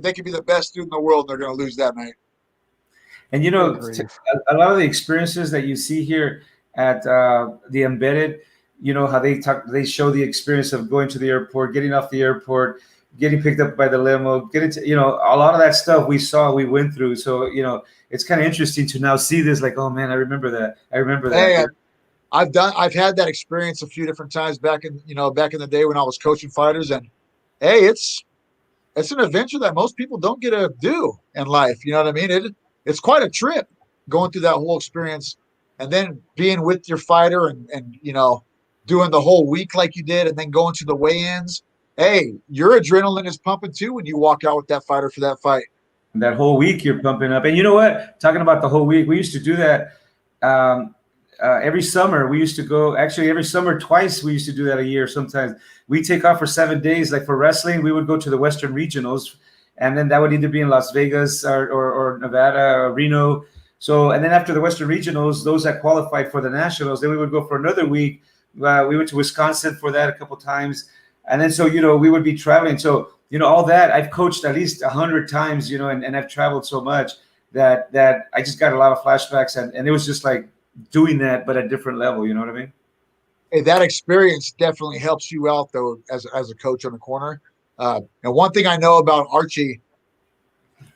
they could be the best dude in the world, they're going to lose that night. And you know, a lot of the experiences that you see here at the Embedded, you know how they show the experience of going to the airport, getting off the airport, getting picked up by the limo, getting to, you know, a lot of that stuff we went through. So, you know, it's kind of interesting to now see this, like, oh man, I remember that. Hey, I've had that experience a few different times back in the day when I was coaching fighters, and hey, it's an adventure that most people don't get to do in life. You know what I mean? It's quite a trip going through that whole experience, and then being with your fighter and you know, doing the whole week like you did, and then going to the weigh-ins. Hey, your adrenaline is pumping too when you walk out with that fighter for that fight. That whole week you're pumping up. And you know what? Talking about the whole week, we used to do that every summer. We used to go, actually every summer twice. We used to do that a year sometimes. We take off for 7 days. Like for wrestling, we would go to the Western Regionals. And then that would either be in Las Vegas or Nevada or Reno. So, and then after the Western Regionals, those that qualified for the Nationals, then we would go for another week. We went to Wisconsin for that a couple times. And then, so, you know, we would be traveling. So, you know, all that I've coached at least 100 times, you know, and I've traveled so much that I just got a lot of flashbacks. And it was just like doing that, but at a different level. You know what I mean? Hey, that experience definitely helps you out, though, as a coach on the corner. And one thing I know about Archie,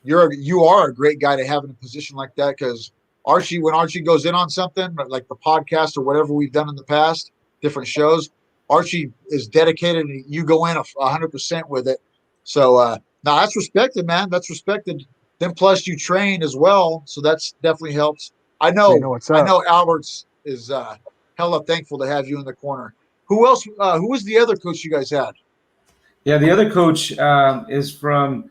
you are a great guy to have in a position like that, because when Archie goes in on something, like the podcast or whatever we've done in the past, different shows, Archie is dedicated and you go in 100% with it. So now that's respected, man. That's respected. Then plus you train as well, so that's definitely helps. I know Albert's is hella thankful to have you in the corner. Who else? Who was the other coach you guys had? Yeah, the other coach is from.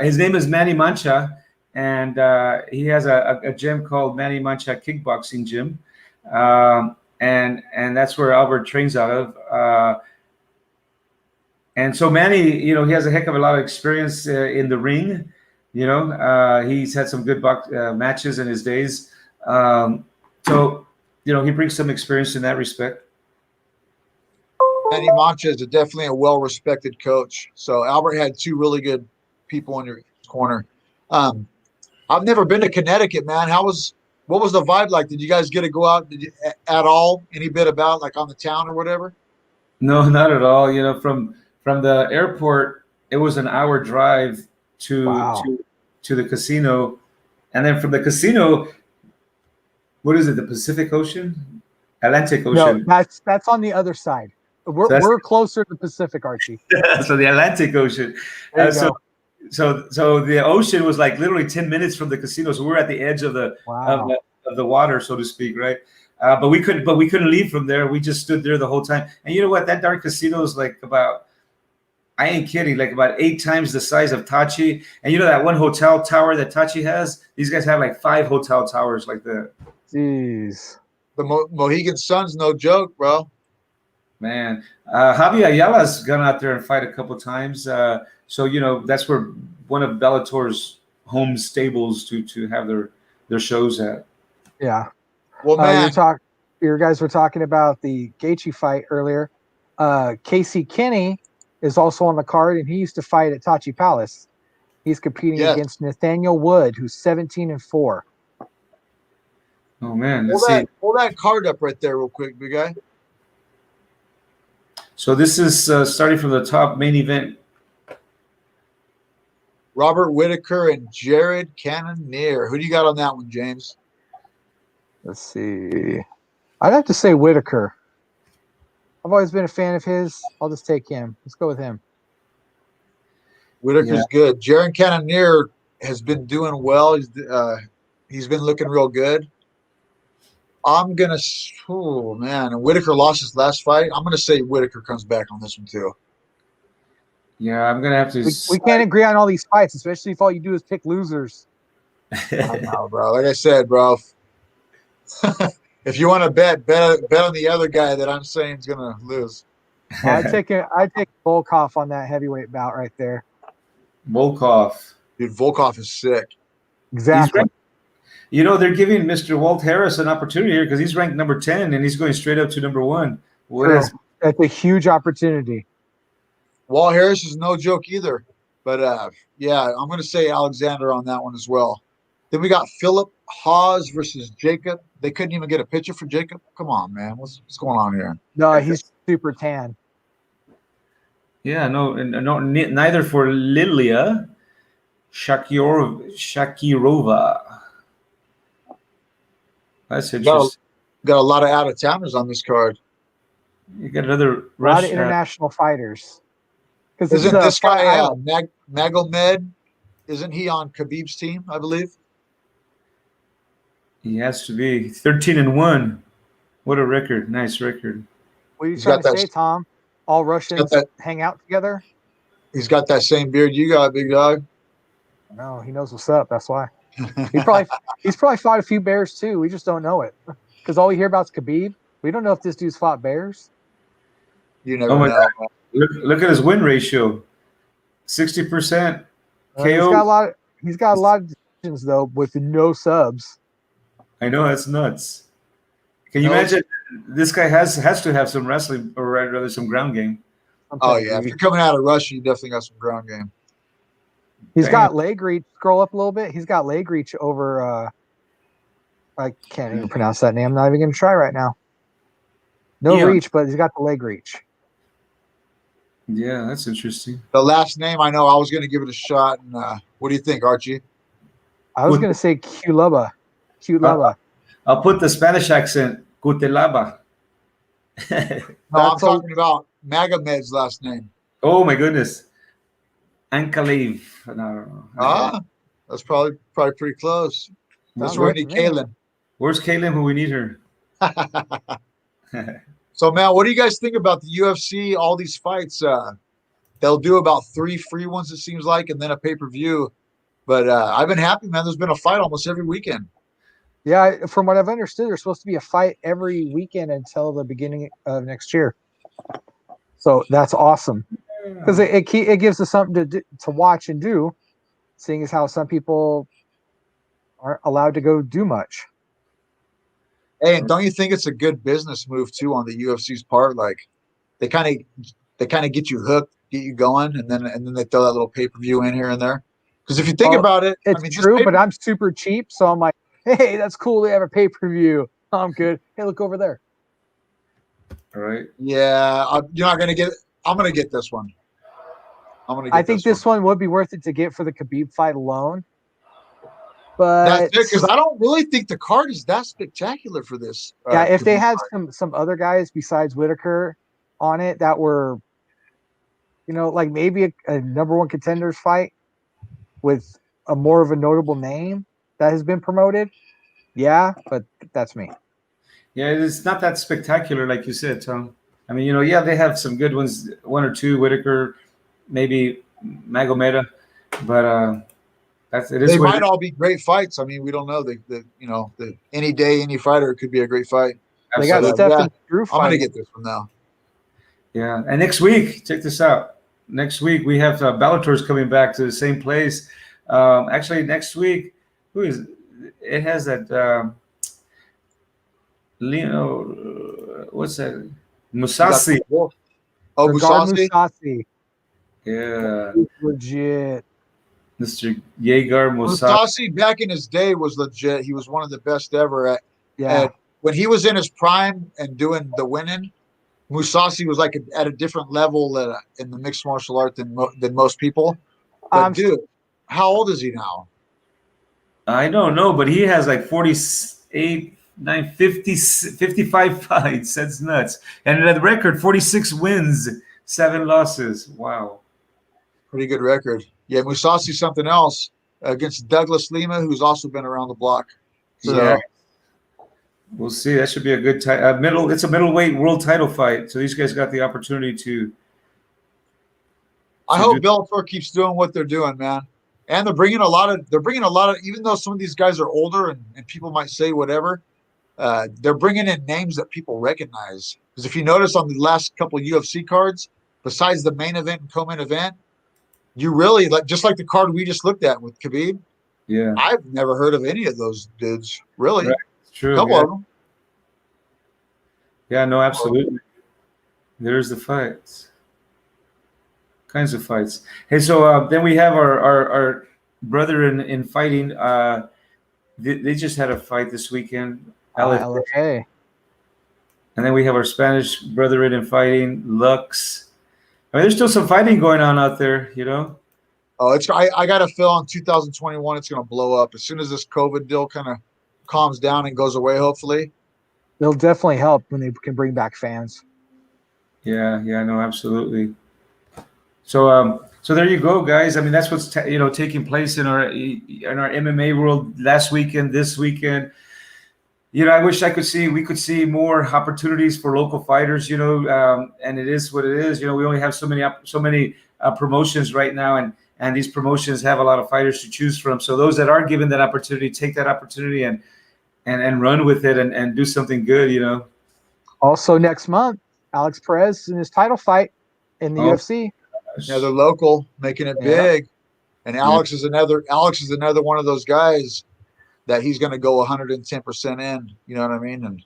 His name is Manny Mancha, and he has a gym called Manny Mancha Kickboxing Gym, and that's where Albert trains out of. And so Manny, you know, he has a heck of a lot of experience in the ring. You know, he's had some good matches in his days. So, you know, he brings some experience in that respect. Manny Mancha is definitely a well-respected coach. So Albert had two really good people in your corner. I've never been to Connecticut, man. What was the vibe like? Did you guys get to go out at all? Any bit about like on the town or whatever? No, not at all. You know, from the airport, it was an hour drive to the casino, and then from the casino, what is it? The Pacific Ocean, Atlantic Ocean. No, that's on the other side. We're closer to the Pacific, Archie. So the Atlantic Ocean. So the ocean was like literally 10 minutes from the casino. So we're at the edge of the of the water, so to speak, right? But we couldn't leave from there. We just stood there the whole time. And you know what? That dark casino is like about, I ain't kidding, like about 8 times the size of Tachi. And you know that one hotel tower that Tachi has? These guys have like 5 hotel towers like that. Jeez. The Mohegan Sun's no joke, bro. Man, Javi Ayala's gone out there and fight a couple times. So, you know, that's where one of Bellator's home stables to have their shows at. Yeah. Well, man, your guys were talking about the Gaethje fight earlier. Casey Kinney is also on the card, and he used to fight at Tachi Palace. He's competing against Nathaniel Wood, who's 17-4. Oh man, pull that card up right there real quick, big guy. So this is starting from the top, main event. Robert Whitaker and Jared Cannonier. Who do you got on that one, James? Let's see. I'd have to say Whitaker. I've always been a fan of his. I'll just take him. Let's go with him. Whitaker's good. Jared Cannonier has been doing well. He's been looking real good. I'm going to – oh, man. And Whitaker lost his last fight. I'm going to say Whitaker comes back on this one too. Yeah, I'm gonna have to. We can't agree on all these fights, especially if all you do is pick losers. I know, bro. Like I said, bro. If you want to bet on the other guy that I'm saying is gonna lose. I take Volkov on that heavyweight bout right there. Volkov. Dude, Volkov is sick. Exactly. They're giving Mr. Walt Harris an opportunity here because he's ranked number 10 and he's going straight up to number 1. That's a huge opportunity. Walt Harris is no joke either. But yeah, I'm going to say Alexander on that one as well. Then we got Philip Hawes versus Jacob. They couldn't even get a picture for Jacob. Come on, man. What's going on here? No, he's super tan. Yeah, no, neither for Lilia Shakirova. That's interesting. Got a lot of out of towners on this card. You got another a lot of international fighters. Isn't this guy Magomed? Isn't he on Khabib's team? I believe he has to be 13-1. What a record! Nice record. What are you trying to say, Tom? All Russians hang out together? He's got that same beard you got, big dog. No, he knows what's up. That's why. He's probably fought a few bears too. We just don't know it because all we hear about is Khabib. We don't know if this dude's fought bears. You never know. God. Look at his win ratio, 60% KO. He's got a lot of decisions though with no subs. I know, that's nuts. Can you imagine? This guy has to have some wrestling, or rather some ground game. Oh yeah, if you're coming out of Russia, you definitely got some ground game. He's got leg reach. Scroll up a little bit. He's got leg reach over. I can't even pronounce that name. I'm not even going to try right now. No reach, but he's got the leg reach. Yeah, that's interesting. The last name I know, I was going to give it a shot. And what do you think, Archie? I was going to say Culaba. I'll put the Spanish accent. Cutelaba. No, I'm talking about Magomed's last name. Oh my goodness. Ankalev. No. That's probably pretty close. That's where we need Kaylin. Where's Kaylin when we need her? So, man, what do you guys think about the UFC? All these fights, they'll do about 3 free ones, it seems like, and then a pay-per-view. But I've been happy, man. There's been a fight almost every weekend. Yeah, from what I've understood, there's supposed to be a fight every weekend until the beginning of next year. So that's awesome because it gives us something to watch and do, seeing as how some people aren't allowed to go do much. Hey, and don't you think it's a good business move too on the UFC's part? Like they kind of get you hooked, get you going, and then they throw that little pay-per-view in here and there. Because if you think about it, it's true, but I'm super cheap, so I'm like, hey, that's cool. They have a pay-per-view. I'm good. Hey, look over there. All right. Yeah, you're not gonna get it. I'm gonna get this one. I think this one would be worth it to get for the Khabib fight alone. But that's it, because I don't really think the card is that spectacular for this. Yeah, if they had some other guys besides Whitaker on it that were, like maybe a number 1 contenders fight with a more of a notable name that has been promoted. Yeah, but that's me. Yeah, it's not that spectacular, like you said, Tom. I mean, they have some good ones, 1 or 2, Whitaker, maybe Magomeda, but they might all be great fights. I mean, we don't know. Any day, any fighter could be a great fight. They got Stephen Drew fight. I'm gonna get this one now. Yeah, and next week, check this out. Next week we have Bellator's coming back to the same place. Actually, next week, who is it? It has that what's that? Musasi. Oh, Musasi. Yeah. Legit. Mr. Yegar Musasi back in his day was legit. He was one of the best ever. When he was in his prime and doing the winning, Musasi was like at a different level in the mixed martial art than most people. But dude, how old is he now? I don't know, but he has like 48, 50, 55 fights. That's nuts. And the record, 46 wins, 7 losses. Wow. Pretty good record. Yeah, Musasi's something else against Douglas Lima, who's also been around the block. So yeah. We'll see. That should be a good it's a middleweight world title fight. So these guys got the opportunity to I hope Bellator keeps doing what they're doing, man. And they're bringing a lot of, even though some of these guys are older and people might say whatever, they're bringing in names that people recognize. Because if you notice on the last couple of UFC cards, besides the main event and co-main event, you really just like the card we just looked at with Khabib. Yeah, I've never heard of any of those dudes. Really, right. It's true. A couple of them. Yeah, no, absolutely. There's the fights, kinds of fights. Hey, so then we have our brother in fighting. They just had a fight this weekend. LFA. And then we have our Spanish brethren in fighting, Lux. I mean, there's still some fighting going on out there, you know? Oh, I got a feel in 2021 it's going to blow up as soon as this COVID deal kind of calms down and goes away. Hopefully, It'll definitely help when they can bring back fans. Yeah, no, absolutely. So there you go, guys. I mean, that's what's taking place in our MMA world last weekend, this weekend. You know, I wish we could see more opportunities for local fighters. You know, and it is what it is. You know, we only have so many promotions right now, and these promotions have a lot of fighters to choose from. So those that are given that opportunity, take that opportunity and run with it and do something good. You know. Also, next month, Alex Perez in his title fight in the UFC. Yeah, they're local, making it big. And Alex is another one of those guys that he's going to go 110% in. You know what I mean? And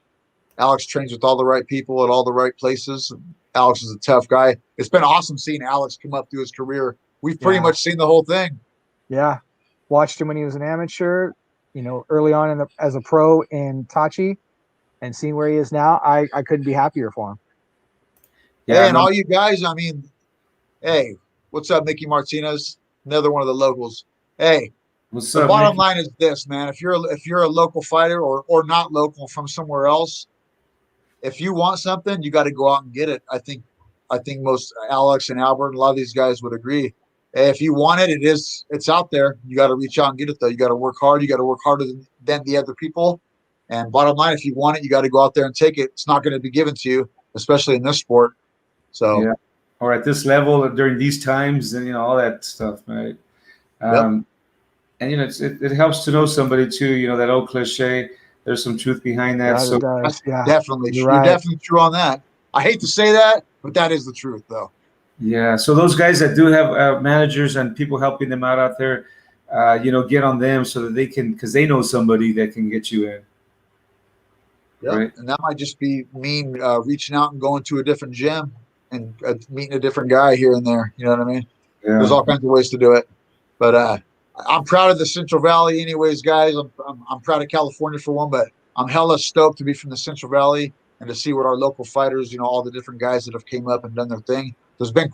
Alex trains with all the right people at all the right places. Alex is a tough guy. It's been awesome seeing Alex come up through his career. We've pretty much seen the whole thing. Yeah. Watched him when he was an amateur, you know, early on as a pro in Tachi, and seeing where he is now, I couldn't be happier for him. Yeah, and all you guys, I mean, hey, what's up, Mickey Martinez? Another one of the locals. Hey, what's the up, bottom Mickey? line is this, man. If you're a local fighter or not local from somewhere else, if you want something, you got to go out and get it. I think most Alex and Albert and a lot of these guys would agree. Hey, if you want it, it's out there. You got to reach out and get it though. You got to work hard. You got to work harder than the other people. And bottom line, if you want it, you got to go out there and take it. It's not going to be given to you, especially in this sport. So, or at this level during these times, and all that stuff, right? And it helps to know somebody too. You know, that old cliche. There's some truth behind that. Yeah, so it does. Yeah, definitely, you're right. right. Definitely true on that. I hate to say that, but that is the truth, though. Yeah. So those guys that do have managers and people helping them out there, get on them so that they can, because they know somebody that can get you in. Yeah, right? And that might just be me reaching out and going to a different gym and meeting a different guy here and there. You know what I mean? Yeah. There's all kinds of ways to do it. But I'm proud of the Central Valley anyways, guys. I'm proud of California for one, but I'm hella stoked to be from the Central Valley and to see what our local fighters, all the different guys that have came up and done their thing. There's been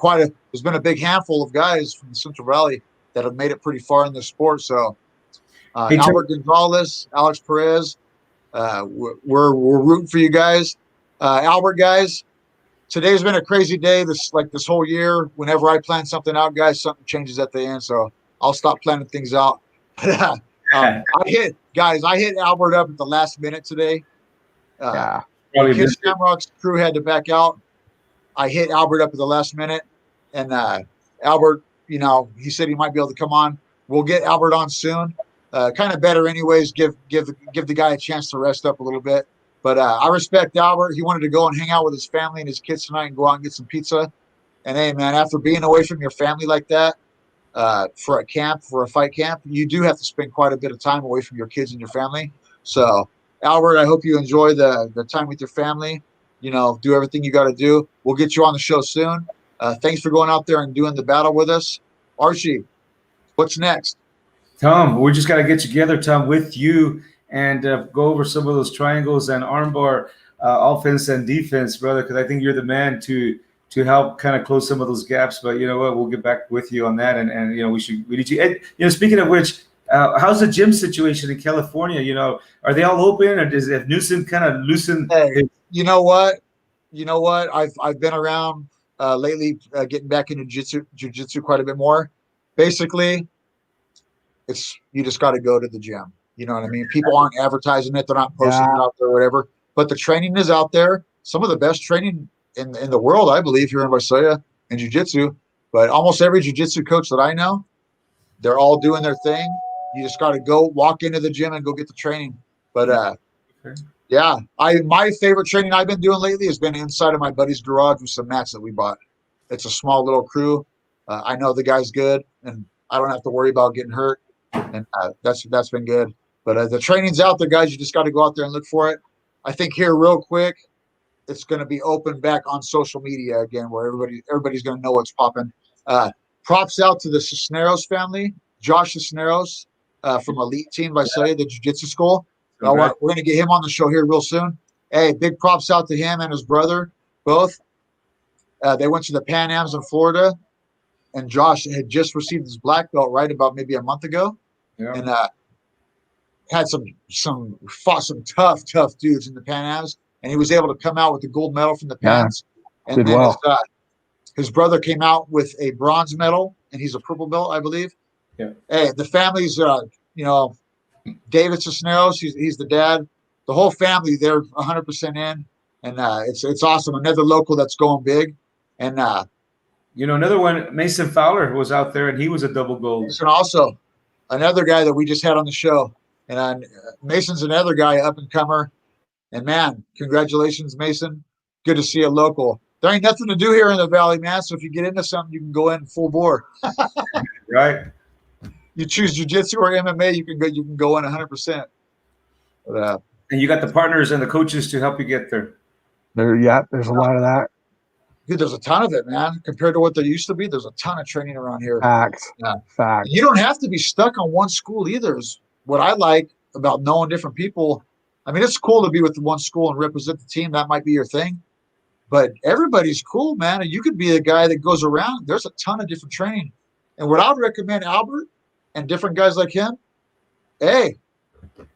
a big handful of guys from the Central Valley that have made it pretty far in the sport. So Albert Gonzalez, Alex Perez, we're rooting for you guys. Albert, guys, today's been a crazy day. This whole year, whenever I plan something out, guys, something changes at the end. So I'll stop planning things out. I hit Albert up at the last minute today. Kid Shamrock's crew had to back out. I hit Albert up at the last minute, and Albert, he said he might be able to come on. We'll get Albert on soon. Kind of better, anyways. Give the guy a chance to rest up a little bit. But I respect Albert. He wanted to go and hang out with his family and his kids tonight and go out and get some pizza. And hey, man, after being away from your family like that, for a fight camp, you do have to spend quite a bit of time away from your kids and your family. So, Albert, I hope you enjoy the time with your family. Do everything you got to do. We'll get you on the show soon. Thanks for going out there and doing the battle with us. Archie, what's next? Tom, we just got to get together, Tom, with you and go over some of those triangles and armbar offense and defense, brother, because I think you're the man to help kind of close some of those gaps. But you know what? We'll get back with you on that. And we need you. And, speaking of which, how's the gym situation in California? Are they all open, or does if Newsom kind of loosened? Hey, you know what? I've been around lately, getting back into jiu-jitsu quite a bit more. Basically, you just got to go to the gym. You know what I mean? People aren't advertising it; they're not posting it out there, or whatever. But the training is out there. Some of the best training in the world, I believe, here in Visalia in jiu-jitsu. But almost every jiu-jitsu coach that I know, they're all doing their thing. You just got to go walk into the gym and go get the training. But Okay. yeah, my favorite training I've been doing lately has been inside of my buddy's garage with some mats that we bought. It's a small little crew. I know the guy's good, and I don't have to worry about getting hurt, and that's been good. But the training's out there, guys. You just got to go out there and look for it. I think here, real quick, it's going to be open back on social media again, where everybody's going to know what's popping. Props out to the Cisneros family, Josh Cisneros from Elite Team Visalia, the Jiu-Jitsu school. We're going to get him on the show here real soon. Hey, big props out to him and his brother, both. They went to the Pan Ams in Florida, and Josh had just received his black belt about maybe a month ago, and had fought some tough dudes in the Pan Ams, and he was able to come out with the gold medal from the Pans. And then his brother came out with a bronze medal, and he's a purple belt, I believe. Yeah. Hey, the family's, David Cisneros, he's the dad. The whole family, they're 100% in, and it's awesome. Another local that's going big, and another one, Mason Fowler was out there, and he was a double gold. Mason also, another guy that we just had on the show, and Mason's another guy up and comer, and man, congratulations, Mason. Good to see a local. There ain't nothing to do here in the Valley, man. So if you get into something, you can go in full bore. Right. You choose jiu-jitsu or MMA, you can go in 100%. But, and you got the partners and the coaches to help you get there. There's a lot of that. Dude, there's a ton of it, man. Compared to what there used to be, there's a ton of training around here. Fact. You don't have to be stuck on one school either. Is what I like about knowing different people. I mean, it's cool to be with one school and represent the team. That might be your thing. But everybody's cool, man. And you could be a guy that goes around. There's a ton of different training. And what I would recommend Albert and different guys like him, hey,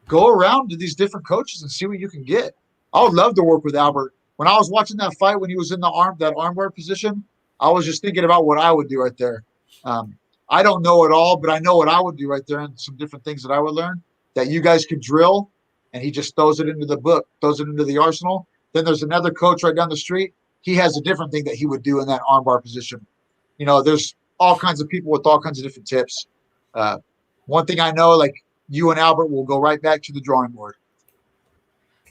go around to these different coaches and see what you can get. I would love to work with Albert. When I was watching that fight, when he was in that armbar position, I was just thinking about what I would do right there. I don't know it all, but I know what I would do right there and some different things that I would learn that you guys could drill, and he just throws it into the book, throws it into the arsenal. Then there's another coach right down the street. He has a different thing that he would do in that armbar position. There's all kinds of people with all kinds of different tips. One thing I know, like you and Albert will go right back to the drawing board.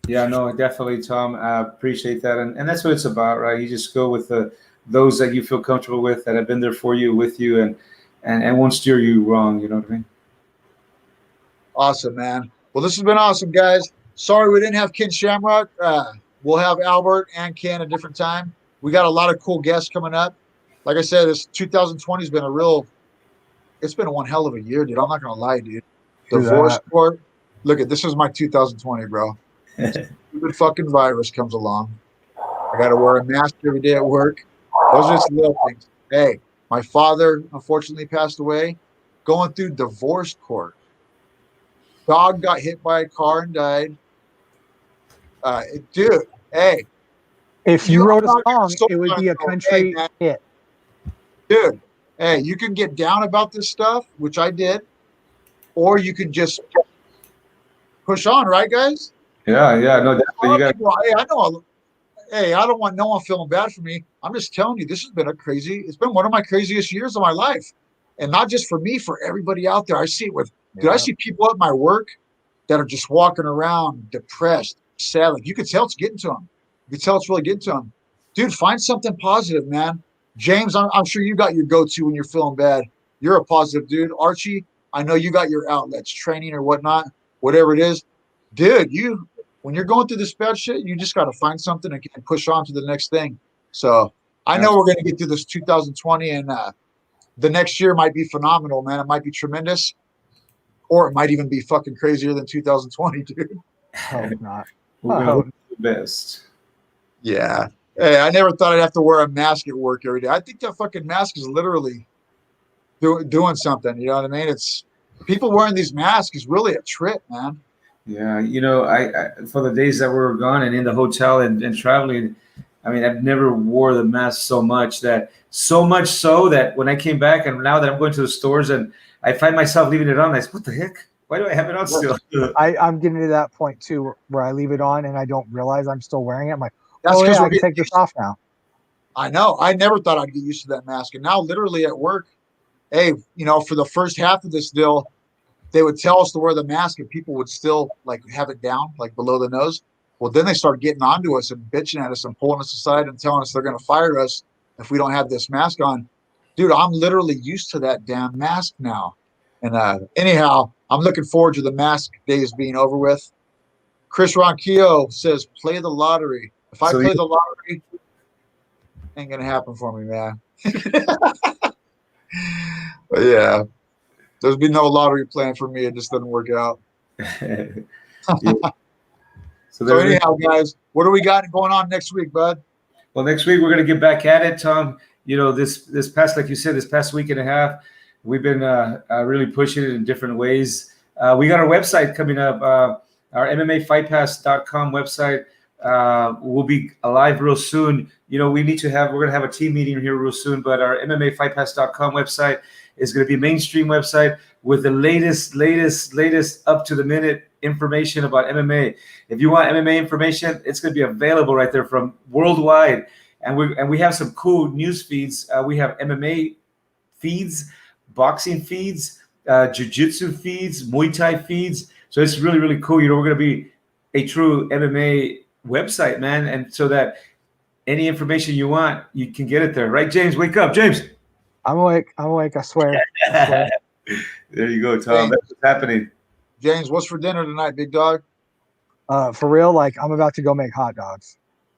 Yeah, no, definitely, Tom. I appreciate that. And that's what it's about, right? You just go with those that you feel comfortable with, that have been there for you, with you, and won't steer you wrong. You know what I mean? Awesome, man. Well, this has been awesome, guys. Sorry we didn't have Ken Shamrock. We'll have Albert and Ken a different time. We got a lot of cool guests coming up. Like I said, this 2020 has been it's been one hell of a year, dude. I'm not going to lie, dude. Divorce court. Look this is my 2020, bro. Stupid fucking virus comes along. I got to wear a mask every day at work. Those are just little things. Hey, my father unfortunately passed away going through divorce court. Dog got hit by a car and died. Dude, hey. If you wrote a song, it would be a country hit. Dude, hey, you can get down about this stuff, which I did, or you can just push on, right, guys? Yeah, no, definitely. Hey, I don't want no one feeling bad for me. I'm just telling you, this has been it's been one of my craziest years of my life. And not just for me, for everybody out there. I see it I see people at my work that are just walking around depressed, sad. Like you could tell it's getting to them. You could tell it's really getting to them. Dude, find something positive, man. James, I'm sure you got your go-to when you're feeling bad. You're a positive dude. Archie, I know you got your outlets, training or whatnot, whatever it is. Dude, when you're going through this bad shit, you just got to find something and push on to the next thing. So I know we're going to get through this 2020, and the next year might be phenomenal, man. It might be tremendous, or it might even be fucking crazier than 2020, dude. Hope not. We're going to do the best. Yeah. Hey, I never thought I'd have to wear a mask at work every day. I think that fucking mask is literally doing something. You know what I mean? It's people wearing these masks is really a trip, man. Yeah, I for the days that we were gone and in the hotel and traveling, I mean, I've never wore the mask so much that when I came back and now that I'm going to the stores and I find myself leaving it on, I say, what the heck? Why do I have it on still? I'm getting to that point too where I leave it on and I don't realize I'm still wearing it. I'm like, I can take this off now. I know. I never thought I'd get used to that mask. And now literally at work, hey, for the first half of this deal, they would tell us to wear the mask and people would still like have it down, like below the nose. Well, then they started getting onto us and bitching at us and pulling us aside and telling us they're going to fire us if we don't have this mask on. Dude, I'm literally used to that damn mask now. And anyhow, I'm looking forward to the mask days being over with. Chris Ronquillo says, play the lottery. If I play the lottery, ain't going to happen for me, man. But yeah, there's been no lottery plan for me. It just doesn't work out. So anyhow, guys, what do we got going on next week, bud? Well, next week we're going to get back at it, Tom. This past, like you said, this past week and a half, we've been really pushing it in different ways. We got our website coming up, our MMAFightPass.com website. Will be alive real soon. We're going to have a team meeting here real soon, but our MMAFightPass.com website is going to be a mainstream website with the latest up to the minute information about MMA. If you want MMA information, it's going to be available right there from worldwide. And we have some cool news feeds. We have MMA feeds, boxing feeds, jiu-jitsu feeds, Muay Thai feeds. So it's really, really cool. We're going to be a true MMA website, man. And so that any information you want, you can get it there. Right, James? Wake up, James. I'm awake. I swear. There you go, Tom. That's what's happening. James, what's for dinner tonight, big dog? For real, like I'm about to go make hot dogs.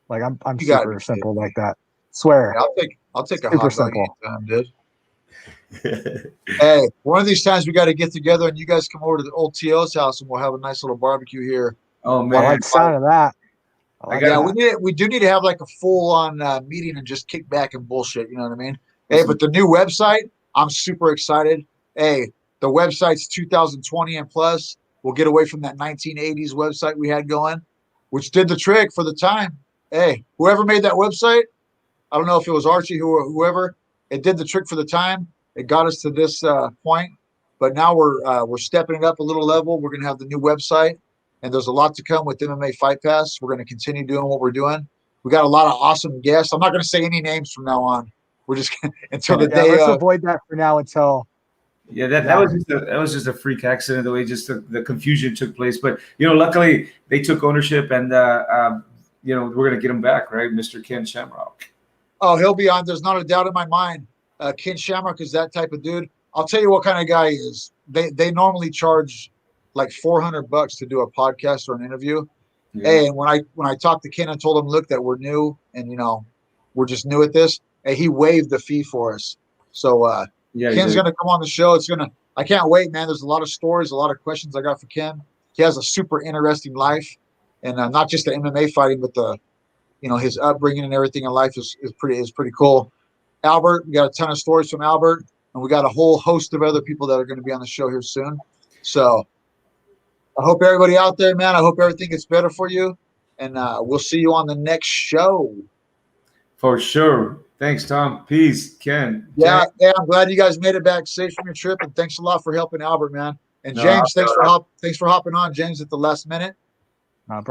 Like I'm super simple like that. Swear. Yeah, I'll take a super hot dog simple. anytime, dude. Hey, one of these times we got to get together and you guys come over to the old TO's house and we'll have a nice little barbecue here. Oh man, I like the sound of that. We do need to have like a full-on meeting and just kick back and bullshit. You know what I mean? Hey, but the new website, I'm super excited. Hey, the website's 2020 and plus. We'll get away from that 1980s website we had going, which did the trick for the time. Hey, whoever made that website, I don't know if it was Archie or whoever, it did the trick for the time. It got us to this point, but now we're stepping it up a little level. We're going to have the new website, and there's a lot to come with MMA Fight Pass. We're going to continue doing what we're doing. We got a lot of awesome guests. I'm not going to say any names from now on. We're just until the day. Let's avoid that for now until. Yeah, that was just a freak accident. The way just the confusion took place, but luckily they took ownership, and we're gonna get him back, right, Mr. Ken Shamrock. Oh, he'll be on. There's not a doubt in my mind. Ken Shamrock is that type of dude. I'll tell you what kind of guy he is. They normally charge like $400 to do a podcast or an interview. Yeah. Hey, and when I talked to Ken and told him, look, that we're new and we're just new at this. Hey, he waived the fee for us. So Ken's going to come on the show. I can't wait, man. There's a lot of stories, a lot of questions I got for Ken. He has a super interesting life, and not just the MMA fighting, but the, his upbringing and everything in life is pretty cool. Albert, we got a ton of stories from Albert, and we got a whole host of other people that are going to be on the show here soon. So I hope everybody out there, man, I hope everything gets better for you, and we'll see you on the next show. For sure. Thanks, Tom. Peace, Ken. Yeah, I'm glad you guys made it back safe from your trip, and thanks a lot for helping Albert, man. And James, thanks for hopping on, James, at the last minute. No problem.